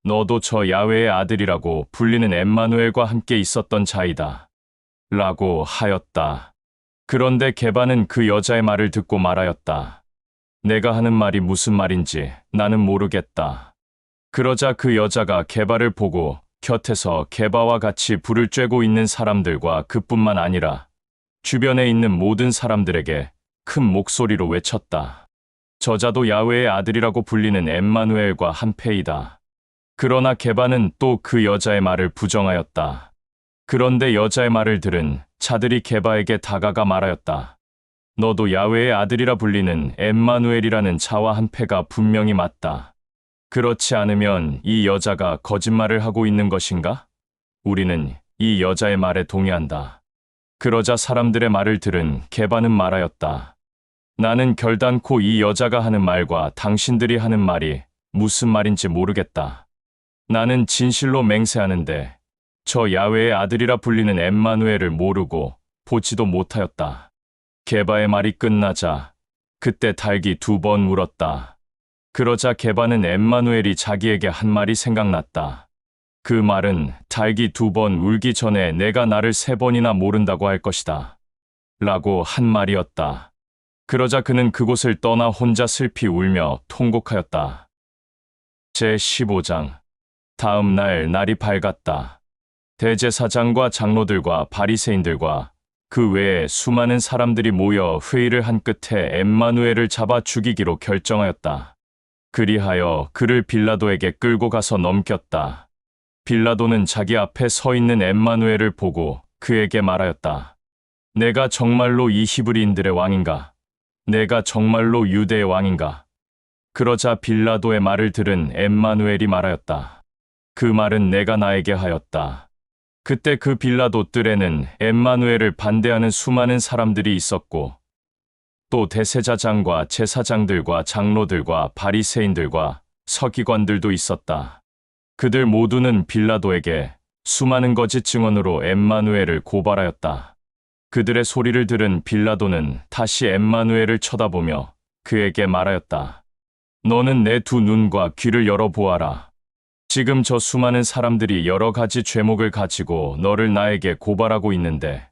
너도 저 야훼의 아들이라고 불리는 엠마누엘과 함께 있었던 자이다. 라고 하였다. 그런데 게바는 그 여자의 말을 듣고 말하였다. 내가 하는 말이 무슨 말인지 나는 모르겠다. 그러자 그 여자가 게바를 보고 곁에서 게바와 같이 불을 쬐고 있는 사람들과 그뿐만 아니라 주변에 있는 모든 사람들에게 큰 목소리로 외쳤다. 저자도 야훼의 아들이라고 불리는 엠마누엘과 한패이다. 그러나 게바는 또 그 여자의 말을 부정하였다. 그런데 여자의 말을 들은 자들이 게바에게 다가가 말하였다. 너도 야훼의 아들이라 불리는 엠마누엘이라는 자와 한 패가 분명히 맞다. 그렇지 않으면 이 여자가 거짓말을 하고 있는 것인가? 우리는 이 여자의 말에 동의한다. 그러자 사람들의 말을 들은 게바는 말하였다. 나는 결단코 이 여자가 하는 말과 당신들이 하는 말이 무슨 말인지 모르겠다. 나는 진실로 맹세하는데 저 야훼의 아들이라 불리는 엠마누엘을 모르고 보지도 못하였다. 게바의 말이 끝나자 그때 닭이 2번 울었다. 그러자 게바는 엠마누엘이 자기에게 한 말이 생각났다. 그 말은 닭이 2번 울기 전에 내가 나를 3번이나 모른다고 할 것이다. 라고 한 말이었다. 그러자 그는 그곳을 떠나 혼자 슬피 울며 통곡하였다. 제15장. 다음 날 날이 밝았다. 대제사장과 장로들과 바리새인들과 그 외에 수많은 사람들이 모여 회의를 한 끝에 엠마누엘을 잡아 죽이기로 결정하였다. 그리하여 그를 빌라도에게 끌고 가서 넘겼다. 빌라도는 자기 앞에 서 있는 엠마누엘을 보고 그에게 말하였다. 내가 정말로 이 히브리인들의 왕인가? 내가 정말로 유대의 왕인가? 그러자 빌라도의 말을 들은 엠마누엘이 말하였다. 그 말은 내가 나에게 하였다. 그때 그 빌라도 뜰에는 엠마누엘을 반대하는 수많은 사람들이 있었고 또 대제사장과 제사장들과 장로들과 바리새인들과 서기관들도 있었다. 그들 모두는 빌라도에게 수많은 거짓 증언으로 엠마누엘을 고발하였다. 그들의 소리를 들은 빌라도는 다시 엠마누엘을 쳐다보며 그에게 말하였다. 너는 내 2 눈과 귀를 열어보아라. 지금 저 수많은 사람들이 여러 가지 죄목을 가지고 너를 나에게 고발하고 있는데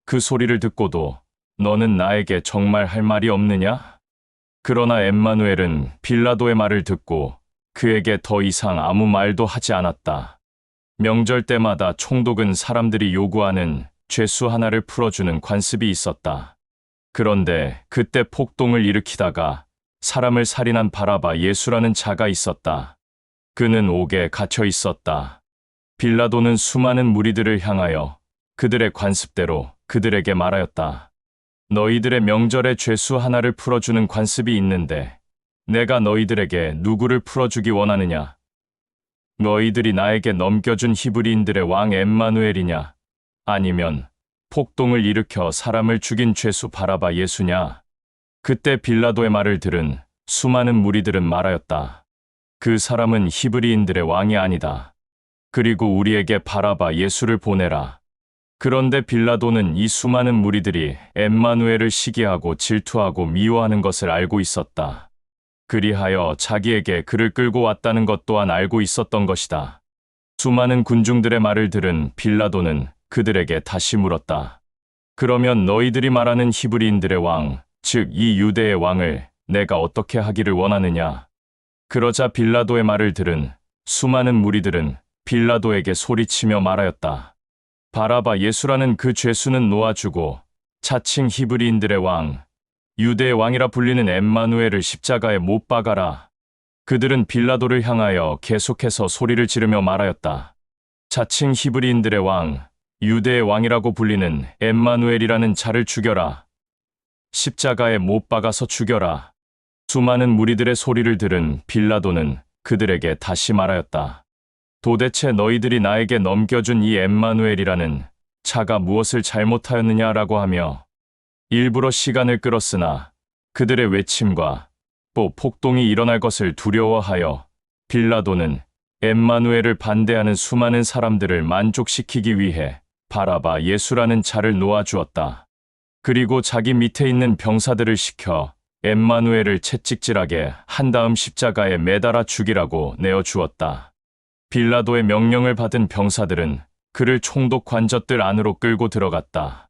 그 소리를 듣고도 너는 나에게 정말 할 말이 없느냐? 그러나 엠마누엘은 빌라도의 말을 듣고 그에게 더 이상 아무 말도 하지 않았다. 명절 때마다 총독은 사람들이 요구하는 죄수 하나를 풀어주는 관습이 있었다. 그런데 그때 폭동을 일으키다가 사람을 살인한 바라바 예수라는 자가 있었다. 그는 옥에 갇혀 있었다. 빌라도는 수많은 무리들을 향하여 그들의 관습대로 그들에게 말하였다. 너희들의 명절에 죄수 하나를 풀어주는 관습이 있는데 내가 너희들에게 누구를 풀어주기 원하느냐? 너희들이 나에게 넘겨준 히브리인들의 왕 엠마누엘이냐? 아니면 폭동을 일으켜 사람을 죽인 죄수 바라바 예수냐? 그때 빌라도의 말을 들은 수많은 무리들은 말하였다. 그 사람은 히브리인들의 왕이 아니다. 그리고 우리에게 바라바 예수를 보내라. 그런데 빌라도는 이 수많은 무리들이 엠마누엘을 시기하고 질투하고 미워하는 것을 알고 있었다. 그리하여 자기에게 그를 끌고 왔다는 것 또한 알고 있었던 것이다. 수많은 군중들의 말을 들은 빌라도는 그들에게 다시 물었다. 그러면 너희들이 말하는 히브리인들의 왕, 즉 이 유대의 왕을 내가 어떻게 하기를 원하느냐? 그러자 빌라도의 말을 들은 수많은 무리들은 빌라도에게 소리치며 말하였다. 바라바 예수라는 그 죄수는 놓아주고 자칭 히브리인들의 왕, 유대의 왕이라 불리는 엠마누엘을 십자가에 못 박아라. 그들은 빌라도를 향하여 계속해서 소리를 지르며 말하였다. 자칭 히브리인들의 왕, 유대의 왕이라고 불리는 엠마누엘이라는 자를 죽여라. 십자가에 못 박아서 죽여라. 수많은 무리들의 소리를 들은 빌라도는 그들에게 다시 말하였다. 도대체 너희들이 나에게 넘겨준 이 엠마누엘이라는 자가 무엇을 잘못하였느냐라고 하며 일부러 시간을 끌었으나 그들의 외침과 또 폭동이 일어날 것을 두려워하여 빌라도는 엠마누엘을 반대하는 수많은 사람들을 만족시키기 위해 바라바 예수라는 자를 놓아주었다. 그리고 자기 밑에 있는 병사들을 시켜 엠마누엘을 채찍질하게 한 다음 십자가에 매달아 죽이라고 내어주었다. 빌라도의 명령을 받은 병사들은 그를 총독 관저들 안으로 끌고 들어갔다.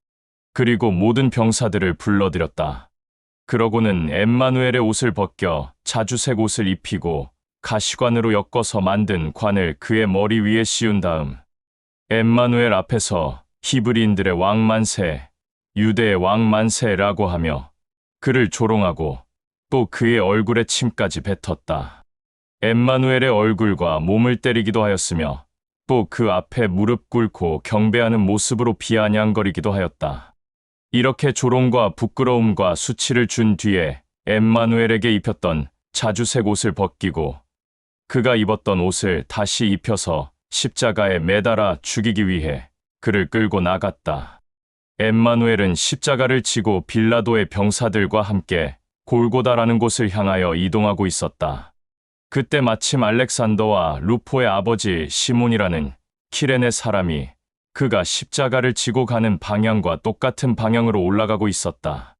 그리고 모든 병사들을 불러들였다. 그러고는 엠마누엘의 옷을 벗겨 자주색 옷을 입히고 가시관으로 엮어서 만든 관을 그의 머리 위에 씌운 다음 엠마누엘 앞에서 히브리인들의 왕 만세, 유대의 왕 만세라고 하며 그를 조롱하고 또 그의 얼굴에 침까지 뱉었다. 엠마누엘의 얼굴과 몸을 때리기도 하였으며 또 그 앞에 무릎 꿇고 경배하는 모습으로 비아냥거리기도 하였다. 이렇게 조롱과 부끄러움과 수치를 준 뒤에 엠마누엘에게 입혔던 자주색 옷을 벗기고 그가 입었던 옷을 다시 입혀서 십자가에 매달아 죽이기 위해 그를 끌고 나갔다. 엠마누엘은 십자가를 지고 빌라도의 병사들과 함께 골고다라는 곳을 향하여 이동하고 있었다. 그때 마침 알렉산더와 루포의 아버지 시몬이라는 키레네 사람이 그가 십자가를 지고 가는 방향과 똑같은 방향으로 올라가고 있었다.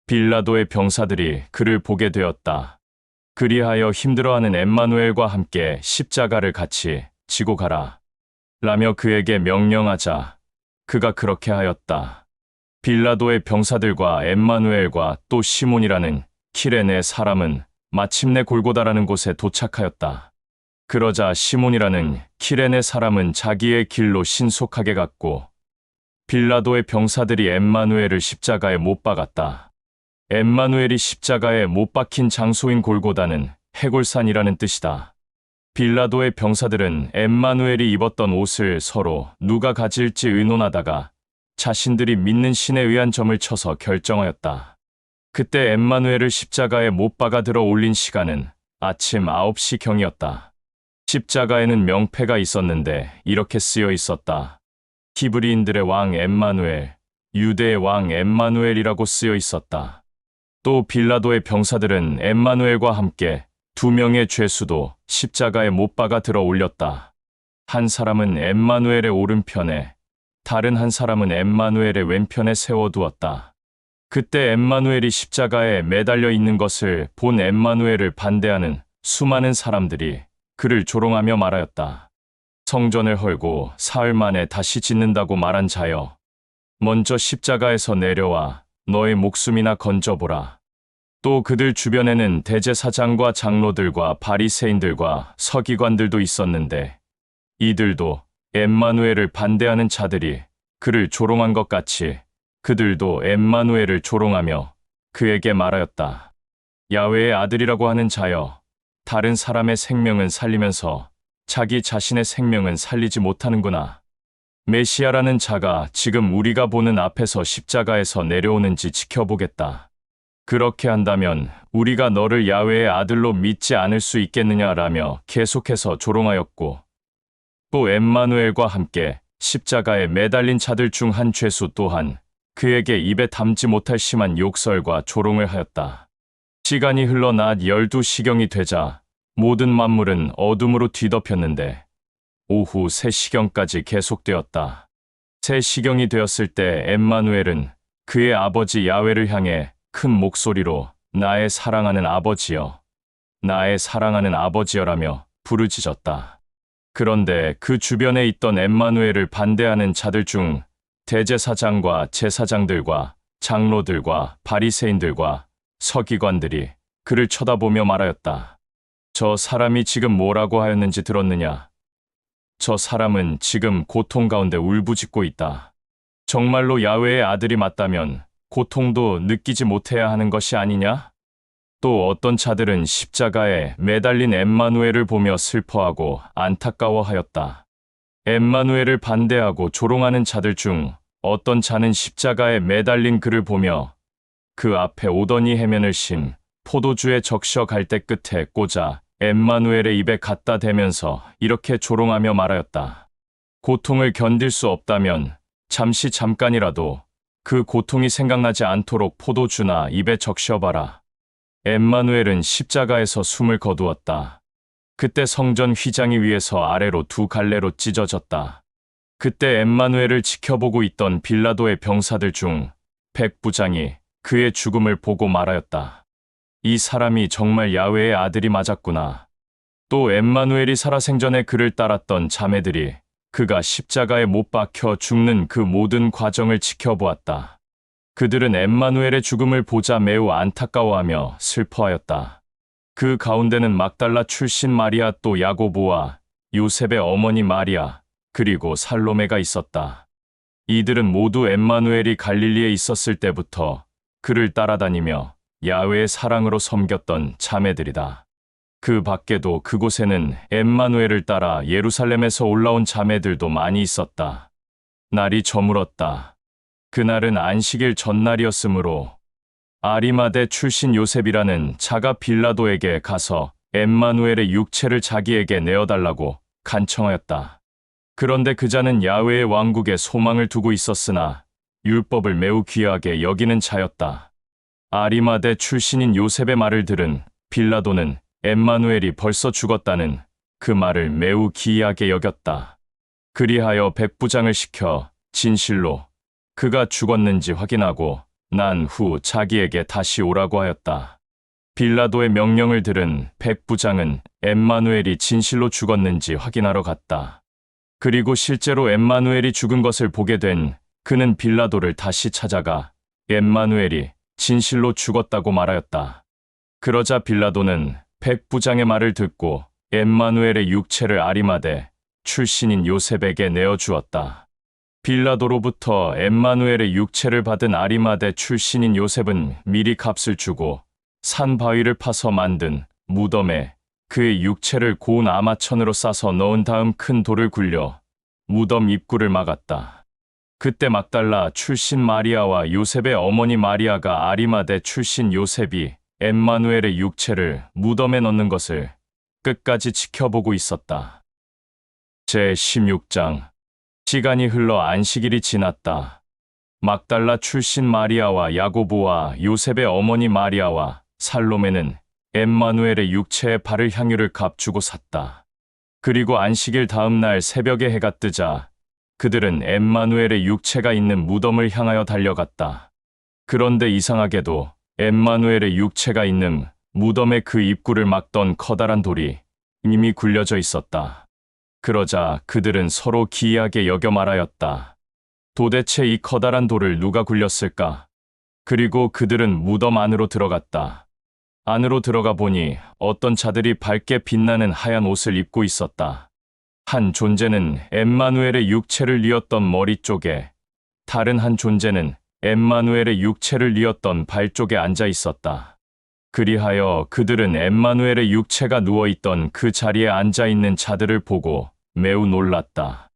빌라도의 병사들이 그를 보게 되었다. 그리하여 힘들어하는 엠마누엘과 함께 십자가를 같이 지고 가라 라며 그에게 명령하자 그가 그렇게 하였다. 빌라도의 병사들과 엠마누엘과 또 시몬이라는 키레네 사람은 마침내 골고다라는 곳에 도착하였다. 그러자 시몬이라는 키레네 사람은 자기의 길로 신속하게 갔고 빌라도의 병사들이 엠마누엘을 십자가에 못 박았다. 엠마누엘이 십자가에 못 박힌 장소인 골고다는 해골산이라는 뜻이다. 빌라도의 병사들은 엠마누엘이 입었던 옷을 서로 누가 가질지 의논하다가 자신들이 믿는 신에 의한 점을 쳐서 결정하였다. 그때 엠마누엘을 십자가에 못 박아 들어 올린 시간은 아침 9시경이었다. 십자가에는 명패가 있었는데 이렇게 쓰여 있었다. 히브리인들의 왕 엠마누엘, 유대의 왕 엠마누엘이라고 쓰여 있었다. 또 빌라도의 병사들은 엠마누엘과 함께 2명의 죄수도 십자가에 못 박아 들어 올렸다. 한 사람은 엠마누엘의 오른편에, 다른 한 사람은 엠마누엘의 왼편에 세워두었다. 그때 엠마누엘이 십자가에 매달려 있는 것을 본 엠마누엘을 반대하는 수많은 사람들이 그를 조롱하며 말하였다. 성전을 헐고 사흘 만에 다시 짓는다고 말한 자여, 먼저 십자가에서 내려와 너의 목숨이나 건져보라. 또 그들 주변에는 대제사장과 장로들과 바리새인들과 서기관들도 있었는데 이들도 엠마누엘을 반대하는 자들이 그를 조롱한 것 같이 그들도 엠마누엘을 조롱하며 그에게 말하였다. 야훼의 아들이라고 하는 자여, 다른 사람의 생명은 살리면서 자기 자신의 생명은 살리지 못하는구나. 메시아라는 자가 지금 우리가 보는 앞에서 십자가에서 내려오는지 지켜보겠다. 그렇게 한다면 우리가 너를 야훼의 아들로 믿지 않을 수 있겠느냐라며 계속해서 조롱하였고, 또 엠마누엘과 함께 십자가에 매달린 자들 중 한 죄수 또한 그에게 입에 담지 못할 심한 욕설과 조롱을 하였다. 시간이 흘러 낮 12시경이 되자 모든 만물은 어둠으로 뒤덮였는데 오후 3시경까지 계속되었다. 3시경이 되었을 때 엠마누엘은 그의 아버지 야훼를 향해 큰 목소리로 나의 사랑하는 아버지여, 나의 사랑하는 아버지여라며 부르짖었다. 그런데 그 주변에 있던 엠마누엘을 반대하는 자들 중 대제사장과 제사장들과 장로들과 바리새인들과 서기관들이 그를 쳐다보며 말하였다. 저 사람이 지금 뭐라고 하였는지 들었느냐? 저 사람은 지금 고통 가운데 울부짖고 있다. 정말로 야훼의 아들이 맞다면 고통도 느끼지 못해야 하는 것이 아니냐? 또 어떤 자들은 십자가에 매달린 엠마누엘을 보며 슬퍼하고 안타까워하였다. 엠마누엘을 반대하고 조롱하는 자들 중 어떤 자는 십자가에 매달린 그를 보며 그 앞에 오더니 해면을 심 포도주의 적셔 갈대 끝에 꽂아 엠마누엘의 입에 갖다 대면서 이렇게 조롱하며 말하였다. 고통을 견딜 수 없다면 잠깐이라도 그 고통이 생각나지 않도록 포도주나 입에 적셔봐라. 엠마누엘은 십자가에서 숨을 거두었다. 그때 성전 휘장이 위에서 아래로 2갈래로 찢어졌다. 그때 엠마누엘을 지켜보고 있던 빌라도의 병사들 중 백부장이 그의 죽음을 보고 말하였다. 이 사람이 정말 야훼의 아들이 맞았구나. 또 엠마누엘이 살아생전에 그를 따랐던 자매들이 그가 십자가에 못 박혀 죽는 그 모든 과정을 지켜보았다. 그들은 엠마누엘의 죽음을 보자 매우 안타까워하며 슬퍼하였다. 그 가운데는 막달라 출신 마리아 또 야고보와 요셉의 어머니 마리아 그리고 살로메가 있었다. 이들은 모두 엠마누엘이 갈릴리에 있었을 때부터 그를 따라다니며 야훼의 사랑으로 섬겼던 자매들이다. 그 밖에도 그곳에는 엠마누엘을 따라 예루살렘에서 올라온 자매들도 많이 있었다. 날이 저물었다. 그날은 안식일 전날이었으므로 아리마대 출신 요셉이라는 자가 빌라도에게 가서 엠마누엘의 육체를 자기에게 내어달라고 간청하였다. 그런데 그자는 야훼의 왕국에 소망을 두고 있었으나 율법을 매우 귀하게 여기는 자였다. 아리마대 출신인 요셉의 말을 들은 빌라도는 엠마누엘이 벌써 죽었다는 그 말을 매우 기이하게 여겼다. 그리하여 백부장을 시켜 진실로 그가 죽었는지 확인하고 난 후 자기에게 다시 오라고 하였다. 빌라도의 명령을 들은 백부장은 엠마누엘이 진실로 죽었는지 확인하러 갔다. 그리고 실제로 엠마누엘이 죽은 것을 보게 된 그는 빌라도를 다시 찾아가 엠마누엘이 진실로 죽었다고 말하였다. 그러자 빌라도는 백부장의 말을 듣고 엠마누엘의 육체를 아리마대 출신인 요셉에게 내어주었다. 빌라도로부터 엠마누엘의 육체를 받은 아리마대 출신인 요셉은 미리 값을 주고 산 바위를 파서 만든 무덤에 그의 육체를 고운 아마천으로 싸서 넣은 다음 큰 돌을 굴려 무덤 입구를 막았다. 그때 막달라 출신 마리아와 요셉의 어머니 마리아가 아리마대 출신 요셉이 엠마누엘의 육체를 무덤에 넣는 것을 끝까지 지켜보고 있었다. 제16장. 시간이 흘러 안식일이 지났다. 막달라 출신 마리아와 야고보와 요셉의 어머니 마리아와 살로메는 엠마누엘의 육체에 바를 향유를 값주고 샀다. 그리고 안식일 다음 날 새벽에 해가 뜨자 그들은 엠마누엘의 육체가 있는 무덤을 향하여 달려갔다. 그런데 이상하게도 엠마누엘의 육체가 있는 무덤의 그 입구를 막던 커다란 돌이 이미 굴려져 있었다. 그러자 그들은 서로 기이하게 여겨 말하였다. 도대체 이 커다란 돌을 누가 굴렸을까? 그리고 그들은 무덤 안으로 들어갔다. 안으로 들어가 보니 어떤 자들이 밝게 빛나는 하얀 옷을 입고 있었다. 한 존재는 엠마누엘의 육체를 뉘었던 머리 쪽에, 다른 한 존재는 엠마누엘의 육체를 뉘었던 발 쪽에 앉아 있었다. 그리하여 그들은 엠마누엘의 육체가 누워있던 그 자리에 앉아있는 자들을 보고 매우 놀랐다.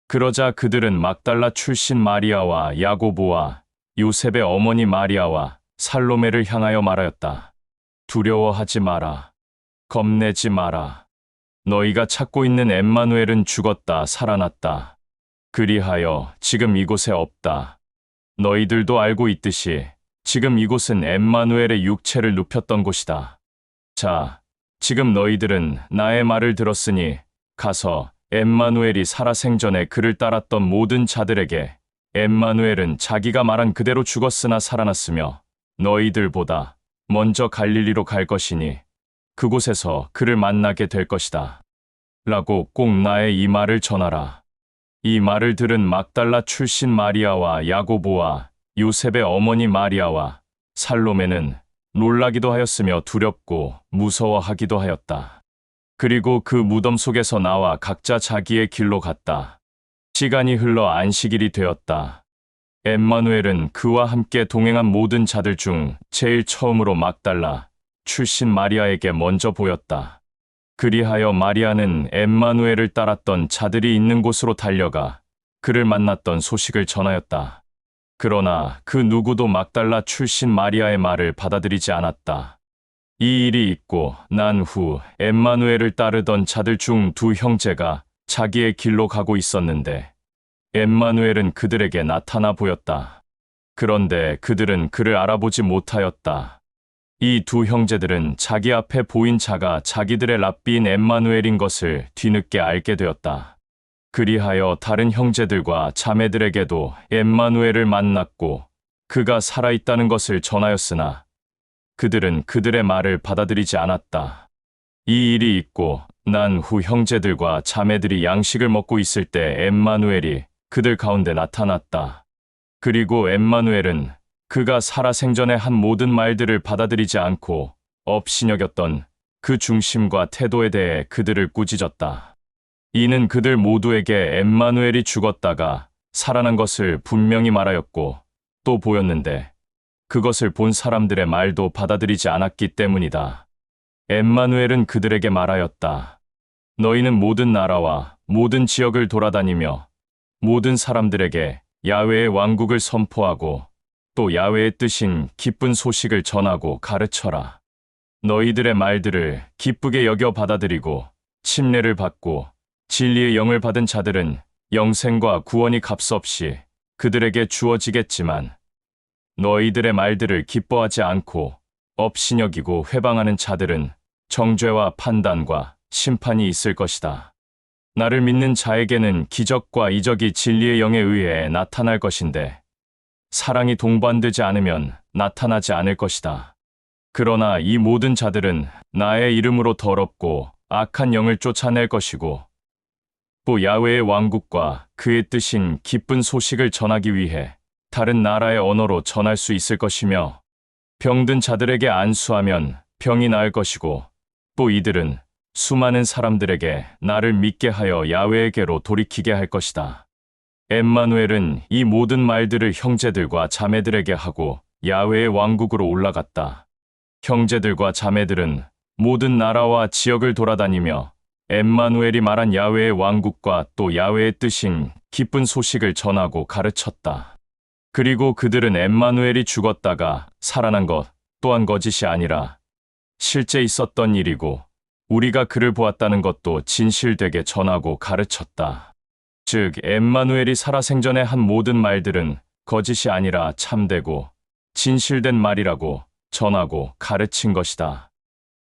그러자 그들은 막달라 출신 마리아와 야고보와 요셉의 어머니 마리아와 살로메를 향하여 말하였다. 두려워하지 마라. 겁내지 마라. 너희가 찾고 있는 엠마누엘은 죽었다 살아났다. 그리하여 지금 이곳에 없다. 너희들도 알고 있듯이 지금 이곳은 엠마누엘의 육체를 눕혔던 곳이다. 자, 지금 너희들은 나의 말을 들었으니 가서 엠마누엘이 살아생전에 그를 따랐던 모든 자들에게 엠마누엘은 자기가 말한 그대로 죽었으나 살아났으며 너희들보다 먼저 갈릴리로 갈 것이니 그곳에서 그를 만나게 될 것이다. 라고 꼭 나의 이 말을 전하라. 이 말을 들은 막달라 출신 마리아와 야고보와 요셉의 어머니 마리아와 살로메는 놀라기도 하였으며 두렵고 무서워하기도 하였다. 그리고 그 무덤 속에서 나와 각자 자기의 길로 갔다. 시간이 흘러 안식일이 되었다. 엠마누엘은 그와 함께 동행한 모든 자들 중 제일 처음으로 막달라 출신 마리아에게 먼저 보였다. 그리하여 마리아는 엠마누엘을 따랐던 자들이 있는 곳으로 달려가 그를 만났던 소식을 전하였다. 그러나 그 누구도 막달라 출신 마리아의 말을 받아들이지 않았다. 이 일이 있고 난 후 엠마누엘을 따르던 자들 중 두 형제가 자기의 길로 가고 있었는데 엠마누엘은 그들에게 나타나 보였다. 그런데 그들은 그를 알아보지 못하였다. 이 두 형제들은 자기 앞에 보인 자가 자기들의 랍비인 엠마누엘인 것을 뒤늦게 알게 되었다. 그리하여 다른 형제들과 자매들에게도 엠마누엘을 만났고 그가 살아있다는 것을 전하였으나 그들은 그들의 말을 받아들이지 않았다. 이 일이 있고 난 후 형제들과 자매들이 양식을 먹고 있을 때 엠마누엘이 그들 가운데 나타났다. 그리고 엠마누엘은 그가 살아생전에 한 모든 말들을 받아들이지 않고 업신여겼던 그 중심과 태도에 대해 그들을 꾸짖었다. 이는 그들 모두에게 엠마누엘이 죽었다가 살아난 것을 분명히 말하였고 또 보였는데 그것을 본 사람들의 말도 받아들이지 않았기 때문이다. 엠마누엘은 그들에게 말하였다. 너희는 모든 나라와 모든 지역을 돌아다니며 모든 사람들에게 야훼의 왕국을 선포하고 또 야훼의 뜻인 기쁜 소식을 전하고 가르쳐라. 너희들의 말들을 기쁘게 여겨 받아들이고 침례를 받고 진리의 영을 받은 자들은 영생과 구원이 값없이 그들에게 주어지겠지만 너희들의 말들을 기뻐하지 않고 없이 여기고 회방하는 자들은 정죄와 판단과 심판이 있을 것이다. 나를 믿는 자에게는 기적과 이적이 진리의 영에 의해 나타날 것인데 사랑이 동반되지 않으면 나타나지 않을 것이다. 그러나 이 모든 자들은 나의 이름으로 더럽고 악한 영을 쫓아낼 것이고 또 야훼의 왕국과 그의 뜻인 기쁜 소식을 전하기 위해 다른 나라의 언어로 전할 수 있을 것이며 병든 자들에게 안수하면 병이 나을 것이고 또 이들은 수많은 사람들에게 나를 믿게 하여 야훼에게로 돌이키게 할 것이다. 엠마누엘은 이 모든 말들을 형제들과 자매들에게 하고 야훼의 왕국으로 올라갔다. 형제들과 자매들은 모든 나라와 지역을 돌아다니며 엠마누엘이 말한 야훼의 왕국과 또 야훼의 뜻인 기쁜 소식을 전하고 가르쳤다. 그리고 그들은 엠마누엘이 죽었다가 살아난 것 또한 거짓이 아니라 실제 있었던 일이고 우리가 그를 보았다는 것도 진실되게 전하고 가르쳤다. 즉 엠마누엘이 살아생전에 한 모든 말들은 거짓이 아니라 참되고 진실된 말이라고 전하고 가르친 것이다.